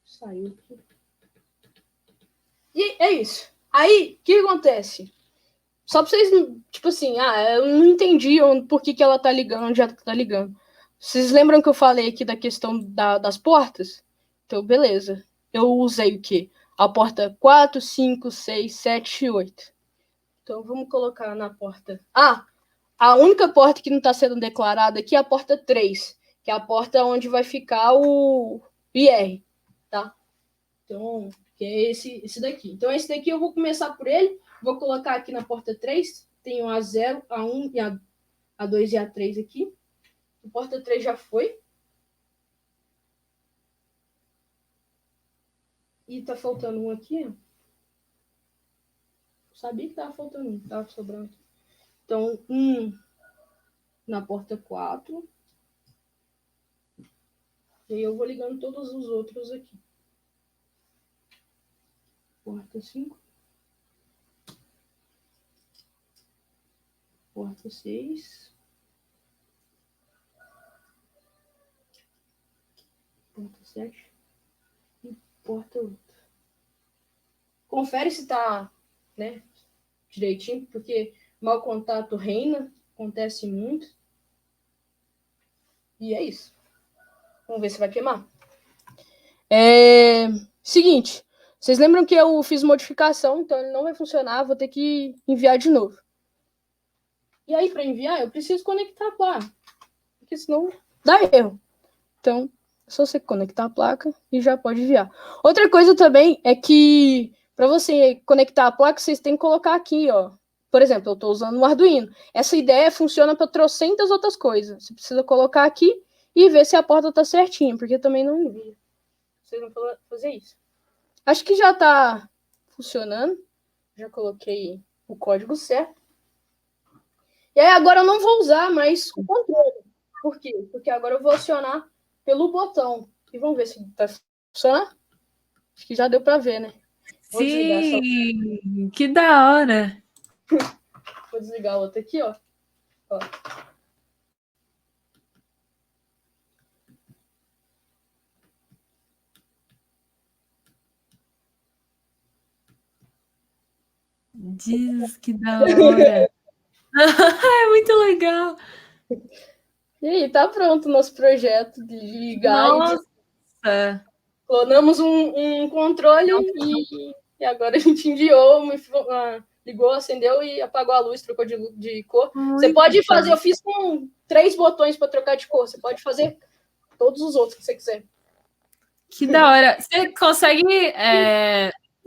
Saiu aqui. E é isso. Aí, o que acontece? Só pra vocês, tipo assim, eu não entendi por que ela tá ligando, onde ela tá ligando. Vocês lembram que eu falei aqui da questão das portas? Então, beleza. Eu usei o quê? A porta 4, 5, 6, 7 e 8. Então, vamos colocar na porta... a única porta que não está sendo declarada aqui é a porta 3, que é a porta onde vai ficar o IR, tá? Então, que é esse daqui. Então, esse daqui eu vou começar por ele. Vou colocar aqui na porta 3. Tenho a 0, a 1, e a 2 e a 3 aqui. A porta 3 já foi. E tá faltando um aqui. Sabia que tava faltando um. Tava sobrando. Então, na porta 4. E aí eu vou ligando todos os outros aqui. Porta 5. Porta 6. Porta 7 e porta 8. Confere se tá, né, direitinho, porque mau contato reina, acontece muito. E é isso. Vamos ver se vai queimar. Seguinte, vocês lembram que eu fiz modificação, então ele não vai funcionar, vou ter que enviar de novo. E aí, para enviar, eu preciso conectar a placa, porque senão dá erro. Então, é só você conectar a placa e já pode enviar. Outra coisa também é que para você conectar a placa, vocês têm que colocar aqui, ó. Por exemplo, eu estou usando um Arduino. Essa ideia funciona para trocentas outras coisas. Você precisa colocar aqui e ver se a porta está certinha, porque também não envia. Vocês vão fazer isso. Acho que já está funcionando. Já coloquei o código certo. E aí agora eu não vou usar mais o controle. Por quê? Porque agora eu vou acionar pelo botão. E vamos ver se vai funcionar. Acho que já deu para ver, né? Vou Sim, que da hora. Vou desligar a outra aqui, ó. Diz que da hora. É muito legal. E aí, tá pronto o nosso projeto de ligar. Nossa! Clonamos um controle e agora a gente enviou, ligou, acendeu e apagou a luz, trocou de cor. Muito você pode fazer, eu fiz com 3 botões para trocar de cor, você pode fazer todos os outros que você quiser. Que da hora. Você consegue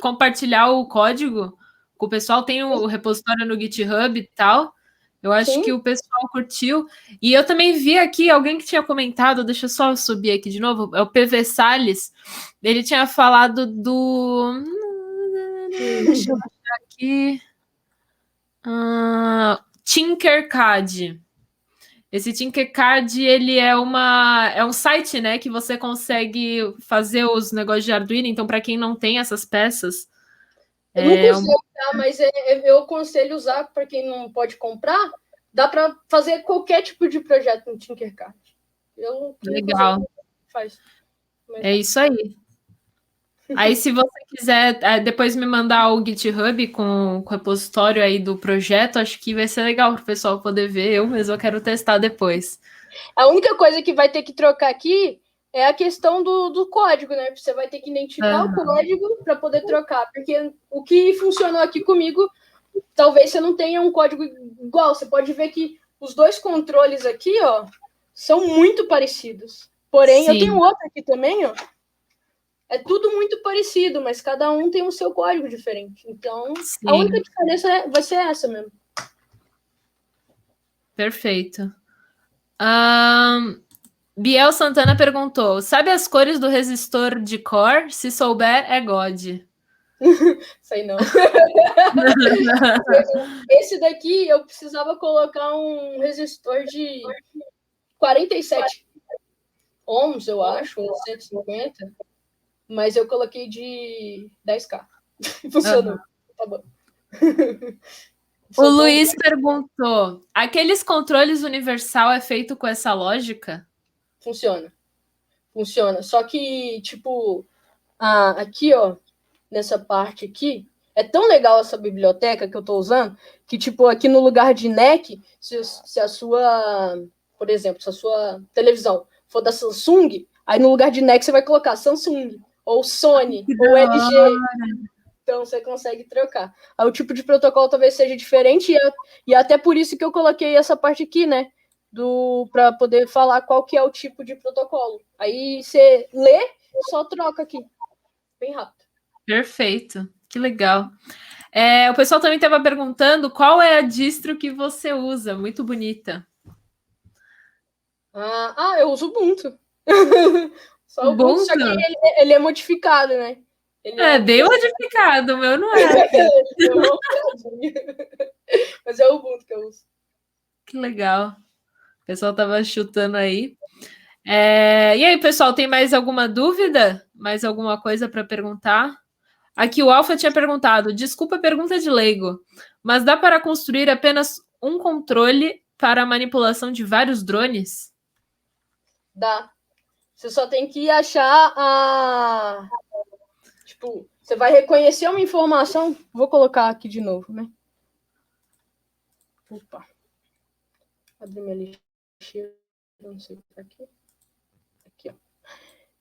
compartilhar o código com o pessoal? Tem o repositório no GitHub e tal. Eu acho Sim. que o pessoal curtiu. E eu também vi aqui alguém que tinha comentado, deixa eu só subir aqui de novo, é o PV Salles. Ele tinha falado do... Deixa eu achar aqui. Tinkercad. Esse Tinkercad, ele é um site, né, que você consegue fazer os negócios de Arduino. Então, para quem não tem essas peças... Eu nunca usei, tá? Mas eu aconselho usar para quem não pode comprar. Dá para fazer qualquer tipo de projeto no Tinkercad. Legal. Faz. É isso aí. Aí, se você quiser depois me mandar o GitHub com o repositório aí do projeto, acho que vai ser legal para o pessoal poder ver. Eu mesmo quero testar depois. A única coisa que vai ter que trocar aqui é a questão do código, né? Você vai ter que identificar o código para poder trocar, porque o que funcionou aqui comigo, talvez você não tenha um código igual. Você pode ver que os dois controles aqui, ó, são muito parecidos. Porém, Sim. eu tenho outro aqui também, ó. É tudo muito parecido, mas cada um tem o seu código diferente. Então, Sim. a única diferença vai ser essa mesmo. Perfeito. Biel Santana perguntou: sabe as cores do resistor de core? Se souber, é God. Sei não. Esse daqui eu precisava colocar um resistor de 47 ohms, eu acho, 150. Mas eu coloquei de 10K. Funcionou. Tá bom. O Luiz perguntou: aqueles controles universal é feito com essa lógica? Funciona. Só que, tipo, aqui, ó, nessa parte aqui, é tão legal essa biblioteca que eu tô usando, que, tipo, aqui no lugar de NEC, se a sua, por exemplo, se a sua televisão for da Samsung, aí no lugar de NEC você vai colocar Samsung, ou Sony, ou LG. Então você consegue trocar. Aí o tipo de protocolo talvez seja diferente, e até por isso que eu coloquei essa parte aqui, né? Para poder falar qual que é o tipo de protocolo. Aí você lê, só troca aqui. Bem rápido. Perfeito. Que legal. O pessoal também estava perguntando qual é a distro que você usa. Muito bonita. Eu uso Ubuntu. Só Ubuntu, só que ele é modificado, né? Ele é bem modificado, o meu não é. Mas é o Ubuntu que eu uso. Que legal. O pessoal estava chutando aí. E aí, pessoal, tem mais alguma dúvida? Mais alguma coisa para perguntar? Aqui o Alfa tinha perguntado, desculpa a pergunta de leigo, mas dá para construir apenas um controle para a manipulação de vários drones? Dá. Você só tem que achar a... Tipo, você vai reconhecer uma informação... Vou colocar aqui de novo, né? Opa. Abrir minha lixeira. Não sei o que tá aqui. Aqui, ó. O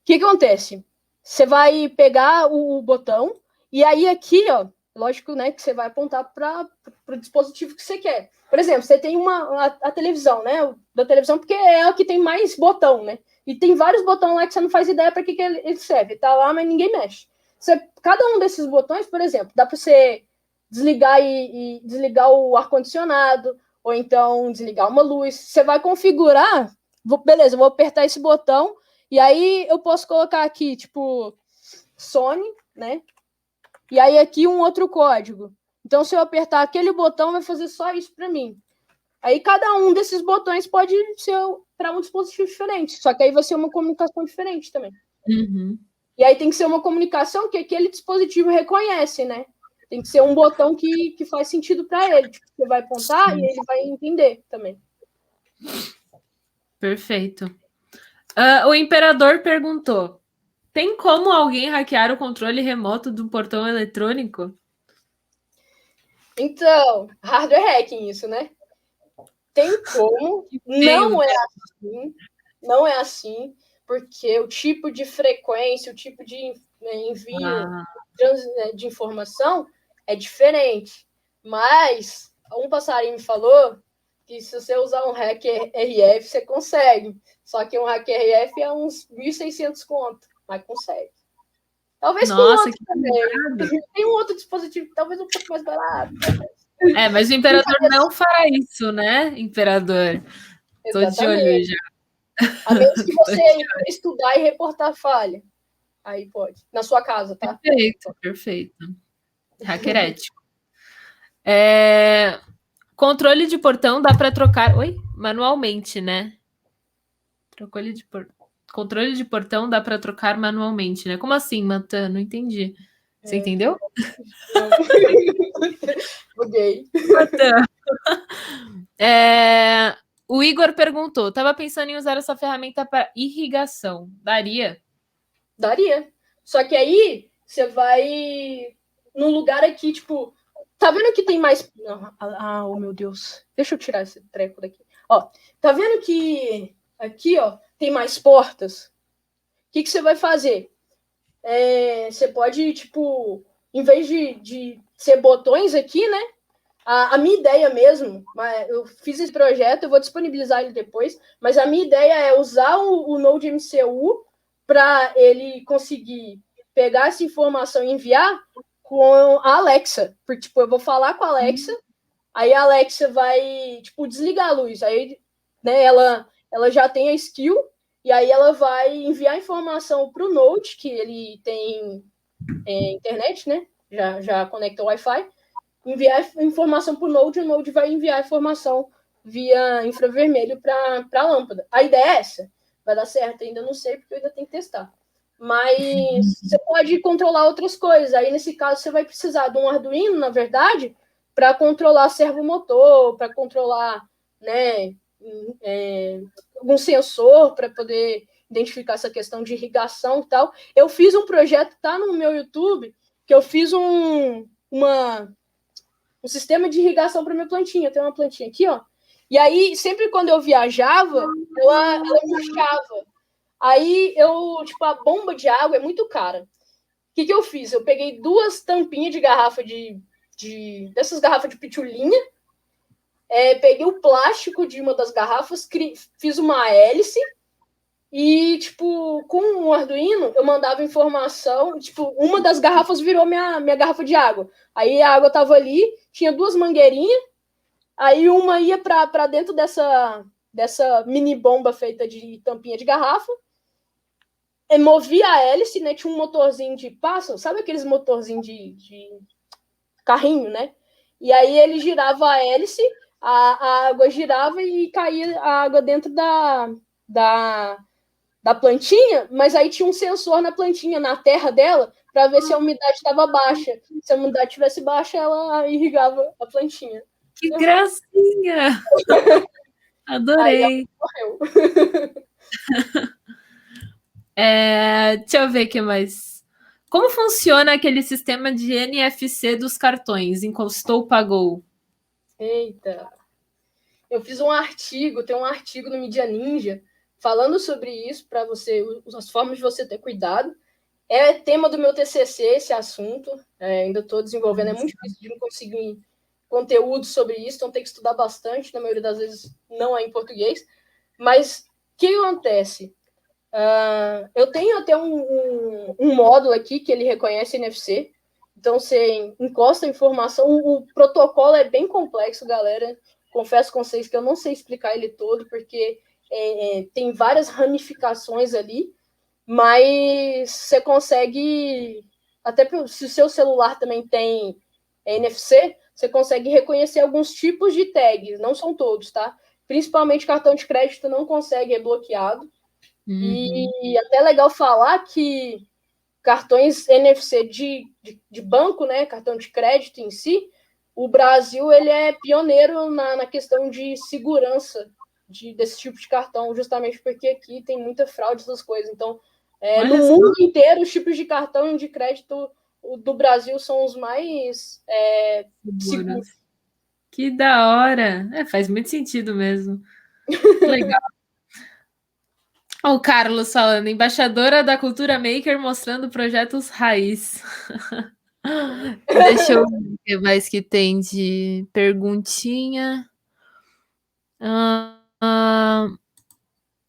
que acontece? Você vai pegar o botão e aí aqui, ó, lógico, né, que você vai apontar para o dispositivo que você quer. Por exemplo, você tem a televisão, né? Da televisão, porque é a que tem mais botão, né? E tem vários botões lá que você não faz ideia para que ele serve. Tá lá, mas ninguém mexe. Cada um desses botões, por exemplo, dá para você desligar e desligar o ar-condicionado, ou então desligar uma luz. Você vai configurar, beleza, eu vou apertar esse botão, e aí eu posso colocar aqui, tipo, Sony, né? E aí aqui um outro código. Então, se eu apertar aquele botão, vai fazer só isso para mim. Aí cada um desses botões pode ser para um dispositivo diferente. Só que aí vai ser uma comunicação diferente também. Uhum. E aí tem que ser uma comunicação que aquele dispositivo reconhece, né? Tem que ser um botão que faz sentido para ele. Tipo, você vai apontar Sim. E ele vai entender também. Perfeito. O Imperador perguntou: tem como alguém hackear o controle remoto do portão eletrônico? Então, hardware hacking isso, né? Tem como, não é assim, não é assim, porque o tipo de frequência, o tipo de envio de informação é diferente. Mas um passarinho me falou que se você usar um hacker RF, você consegue. Só que um hacker RF é uns 1.600 conto, mas consegue. Talvez com outro também. Tem um outro dispositivo, talvez um pouco mais barato. Mas o Imperador não fará isso, né, Imperador? Tô de olho já. A menos que você estudar e reportar a falha. Aí pode. Na sua casa, tá? Perfeito. Hacker ético. Controle de portão dá para trocar... manualmente, né? Controle de portão dá para trocar manualmente, né? Como assim, Matan? Não entendi. Você entendeu? Buguei. O Igor perguntou: tava pensando em usar essa ferramenta para irrigação. Daria? Daria. Só que aí você vai num lugar aqui, tipo, tá vendo que tem mais. Oh, meu Deus. Deixa eu tirar esse treco daqui. Ó, tá vendo que aqui, ó, tem mais portas? O que você vai fazer? Você pode, tipo, em vez de ser botões aqui, né? A minha ideia mesmo, eu fiz esse projeto, eu vou disponibilizar ele depois, mas a minha ideia é usar o Node MCU para ele conseguir pegar essa informação e enviar com a Alexa. Porque, tipo, eu vou falar com a Alexa, aí a Alexa vai, tipo, desligar a luz. Aí, né, ela já tem a skill, e aí ela vai enviar a informação para o Node, que ele tem internet, né? Já conecta o Wi-Fi, enviar informação para o Node vai enviar informação via infravermelho para a lâmpada. A ideia é essa. Vai dar certo? Ainda não sei, porque eu ainda tenho que testar. Mas você pode controlar outras coisas. Aí, nesse caso, você vai precisar de um Arduino, na verdade, para controlar servomotor, para controlar, né, algum sensor para poder identificar essa questão de irrigação e tal. Eu fiz um projeto, tá no meu YouTube, que eu fiz um sistema de irrigação para minha plantinha. Tem uma plantinha aqui, ó. E aí, sempre quando eu viajava, ela murchava. Aí, tipo, a bomba de água é muito cara. O que eu fiz? Eu peguei 2 tampinhas de garrafa dessas garrafas de pitulinha, peguei o plástico de uma das garrafas, fiz uma hélice e, tipo, com um Arduino, eu mandava informação, tipo, uma das garrafas virou minha garrafa de água. Aí a água tava ali, tinha 2 mangueirinhas, aí uma ia para dentro dessa mini bomba feita de tampinha de garrafa, movia a hélice, né? Tinha um motorzinho de pássaro, sabe aqueles motorzinhos de carrinho, né? E aí ele girava a hélice, a água girava e caía a água dentro da plantinha, mas aí tinha um sensor na plantinha, na terra dela, para ver se a umidade estava baixa. Se a umidade estivesse baixa, ela irrigava a plantinha. Que gracinha! Adorei. Aí ela morreu. Deixa eu ver o que mais. Como funciona aquele sistema de NFC dos cartões? Encostou, pagou. Eita. Eu fiz um artigo, tem um artigo no Media Ninja falando sobre isso, para você, as formas de você ter cuidado. É tema do meu TCC esse assunto, ainda estou desenvolvendo, é muito difícil de não conseguir conteúdo sobre isso, então tem que estudar bastante, na maioria das vezes não é em português, mas o que acontece? Eu tenho até um módulo aqui que ele reconhece NFC, então você encosta a informação, o protocolo é bem complexo, galera, confesso com vocês que eu não sei explicar ele todo, porque tem várias ramificações ali, mas você consegue, até se o seu celular também tem NFC, você consegue reconhecer alguns tipos de tags, não são todos, tá? Principalmente cartão de crédito não consegue, é bloqueado. E até legal falar que cartões NFC de banco, né, cartão de crédito em si, o Brasil ele é pioneiro na questão de segurança desse tipo de cartão, justamente porque aqui tem muita fraude essas coisas. Então, no mundo inteiro, os tipos de cartão de crédito do Brasil são os mais seguros. Que da hora! Faz muito sentido mesmo. Legal. O Carlos falando, embaixadora da Cultura Maker mostrando projetos raiz. Deixa eu ver o que mais que tem de perguntinha.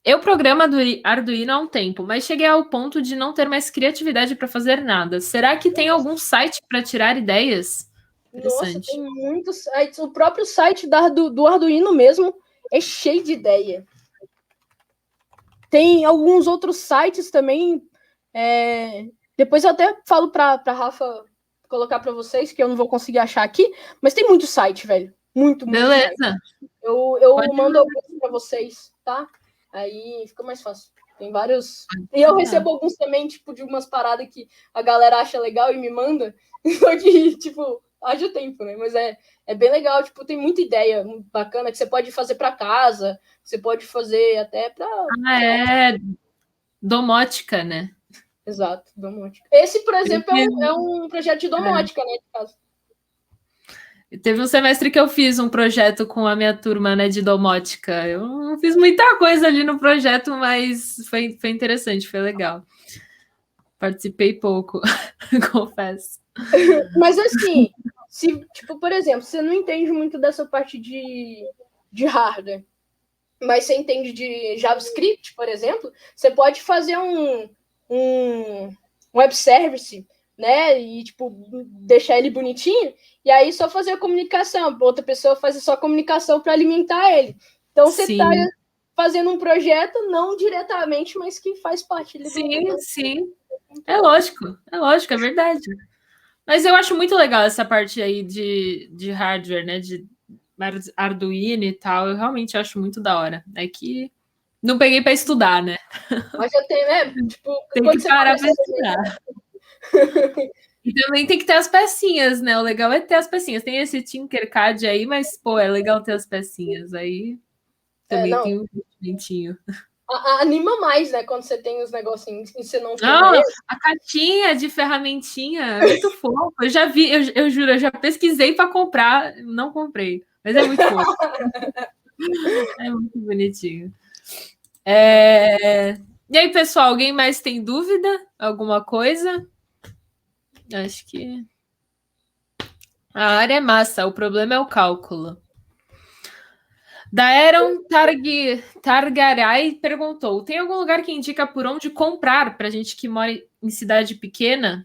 Eu programo Arduino há um tempo, mas cheguei ao ponto de não ter mais criatividade para fazer nada. Será que tem algum site para tirar ideias? Nossa, tem muitos sites. O próprio site do Arduino mesmo é cheio de ideia. Tem alguns outros sites também. Depois eu até falo para a Rafa colocar para vocês, que eu não vou conseguir achar aqui, mas tem muito site, velho. Muito Beleza. Site. Eu mando alguns para vocês, tá? Aí fica mais fácil. Tem vários. E eu recebo alguns também, tipo, de umas paradas que a galera acha legal e me manda. Só que, tipo, haja tempo, né? Mas é bem legal, tipo, tem muita ideia bacana que você pode fazer para casa, você pode fazer até para. Domótica, né? Exato, domótica. Esse, por exemplo, é um projeto de domótica, né? De casa. Teve um semestre que eu fiz um projeto com a minha turma, né, de domótica. Eu não fiz muita coisa ali no projeto, mas foi interessante, foi legal. Participei pouco, confesso. Mas assim, se, tipo, por exemplo, você não entende muito dessa parte de hardware, mas você entende de JavaScript, por exemplo, você pode fazer um web service, né? E, tipo, deixar ele bonitinho, e aí só fazer a comunicação. Outra pessoa faz a sua comunicação para alimentar ele. Então, você está fazendo um projeto, não diretamente, mas que faz parte do... Sim. É lógico, é verdade. Mas eu acho muito legal essa parte aí de hardware, né? De Arduino e tal. Eu realmente acho muito da hora. É que não peguei para estudar, né? Mas já tem, né? Tipo, tem que parar para estudar. E também tem que ter as pecinhas, né? O legal é ter as pecinhas. Tem esse Tinkercad aí, mas, pô, é legal ter as pecinhas. Aí também tem um investimentinho. Anima mais, né? Quando você tem os negocinhos e você não a caixinha de ferramentinha é muito fofo. Eu já vi, eu juro, eu já pesquisei para comprar, não comprei, mas é muito fofo. É muito bonitinho. E aí, pessoal, alguém mais tem dúvida? Alguma coisa? Acho que a área é massa, o problema é o cálculo. Daeron Targaray perguntou: tem algum lugar que indica por onde comprar para gente que mora em cidade pequena?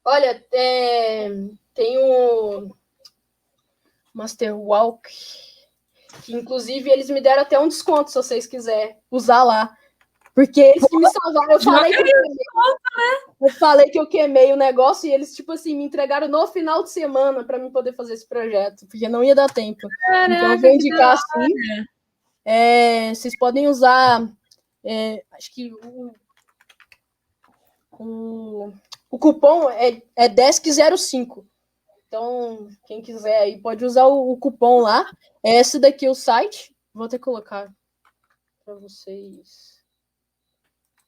Olha, tem o Masterwalk, que inclusive eles me deram até um desconto se vocês quiserem usar lá. Porque eles que me salvaram. Eu falei que eu queimei o negócio e eles, tipo assim, me entregaram no final de semana para mim poder fazer esse projeto, porque não ia dar tempo. Caraca, então eu vou indicar assim. Vocês podem usar, acho que o cupom é DESC05. Então, quem quiser aí pode usar o cupom lá. Esse daqui é o site. Vou até colocar para vocês.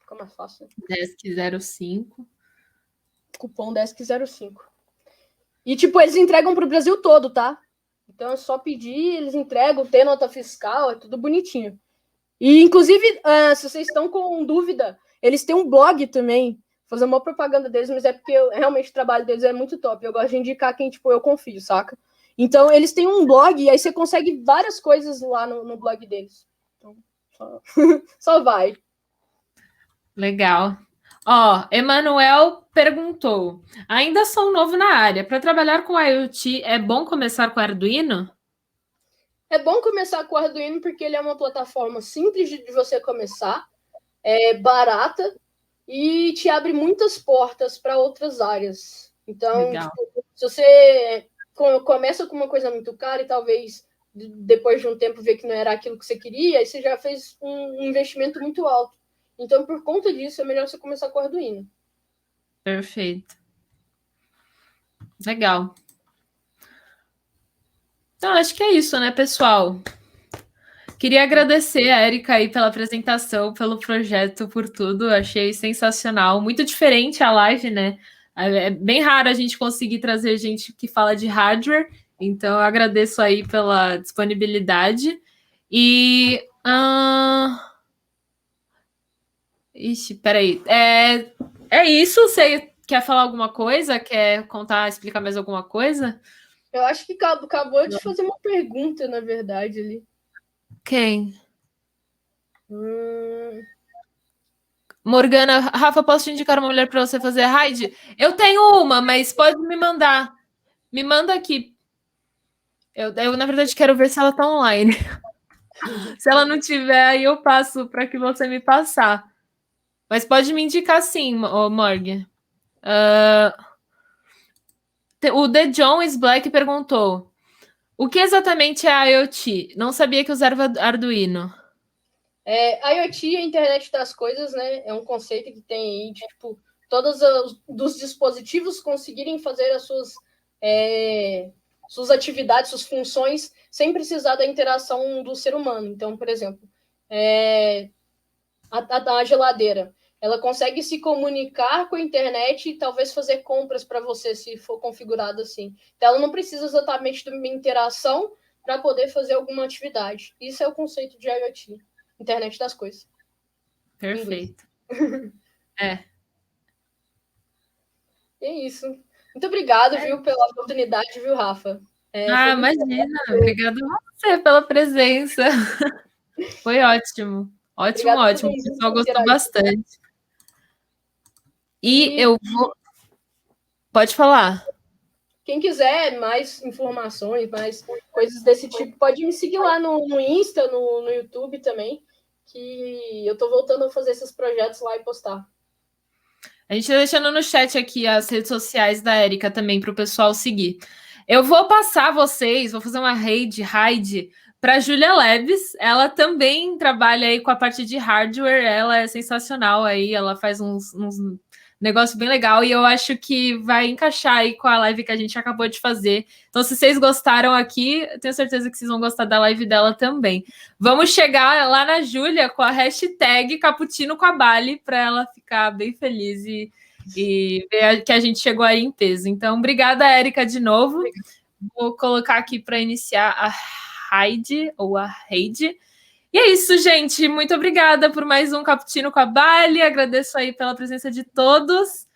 Fica mais fácil. Né? Desk05. Cupom Desk05. E, tipo, eles entregam pro Brasil todo, tá? Então é só pedir, eles entregam, tem nota fiscal, é tudo bonitinho. E, inclusive, se vocês estão com dúvida, eles têm um blog também. Vou fazer uma propaganda deles, mas é porque realmente o trabalho deles é muito top. Eu gosto de indicar quem, tipo, eu confio, saca? Então, eles têm um blog e aí você consegue várias coisas lá no blog deles. Então, só vai. Legal. Ó, Emanuel perguntou: ainda sou novo na área. Para trabalhar com IoT, é bom começar com Arduino? É bom começar com o Arduino porque ele é uma plataforma simples de você começar, é barata e te abre muitas portas para outras áreas. Então, tipo, se você começa com uma coisa muito cara e talvez depois de um tempo ver que não era aquilo que você queria, aí você já fez um investimento muito alto. Então, por conta disso, é melhor você começar com o Arduino. Perfeito. Legal. Então, acho que é isso, né, pessoal? Queria agradecer a Erika aí pela apresentação, pelo projeto, por tudo. Achei sensacional. Muito diferente a live, né? É bem raro a gente conseguir trazer gente que fala de hardware. Então, eu agradeço aí pela disponibilidade. E. Ixi, peraí. É isso? Você quer falar alguma coisa? Quer contar, explicar mais alguma coisa? Eu acho que acabou de fazer uma pergunta, na verdade, ali. Quem? Morgana, Rafa, posso te indicar uma mulher para você fazer raid? Eu tenho uma, mas pode me mandar. Me manda aqui. Eu, na verdade, quero ver se ela tá online. Se ela não tiver, aí eu passo para que você me passar. Mas pode me indicar sim, Morgan. O The John is Black perguntou: o que exatamente é IoT? Não sabia que usava Arduino. IoT é a internet das coisas, né? É um conceito que tem aí, tipo, todos os dispositivos conseguirem fazer as suas atividades, suas funções, sem precisar da interação do ser humano. Então, por exemplo, a geladeira, ela consegue se comunicar com a internet e talvez fazer compras para você, se for configurado assim. Então, ela não precisa exatamente de uma interação para poder fazer alguma atividade. Isso é o conceito de IoT. Internet das coisas. Perfeito. É isso. Muito obrigado, viu, pela oportunidade, viu, Rafa? Imagina. Obrigada a você pela presença. Foi ótimo. Ótimo, Obrigado ótimo. O pessoal gostou bastante. E eu vou. Pode falar. Quem quiser mais informações, mais coisas desse tipo, pode me seguir lá no Insta, no YouTube também, que eu tô voltando a fazer esses projetos lá e postar. A gente está deixando no chat aqui as redes sociais da Erika também para o pessoal seguir. Eu vou passar vocês, vou fazer uma raid para a Julia Leves. Ela também trabalha aí com a parte de hardware, ela é sensacional aí, ela faz uns negócio bem legal e eu acho que vai encaixar aí com a live que a gente acabou de fazer. Então, se vocês gostaram aqui, eu tenho certeza que vocês vão gostar da live dela também. Vamos chegar lá na Júlia com a hashtag Cappuccino com a Bali para ela ficar bem feliz e ver que a gente chegou aí em peso. Então, obrigada, Érica, de novo. Vou colocar aqui para iniciar a raid ou a raid. E é isso, gente. Muito obrigada por mais um Cappuccino com a Bali. Agradeço aí pela presença de todos.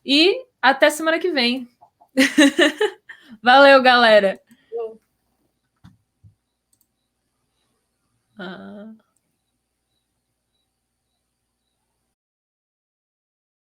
E até semana que vem. Valeu, galera.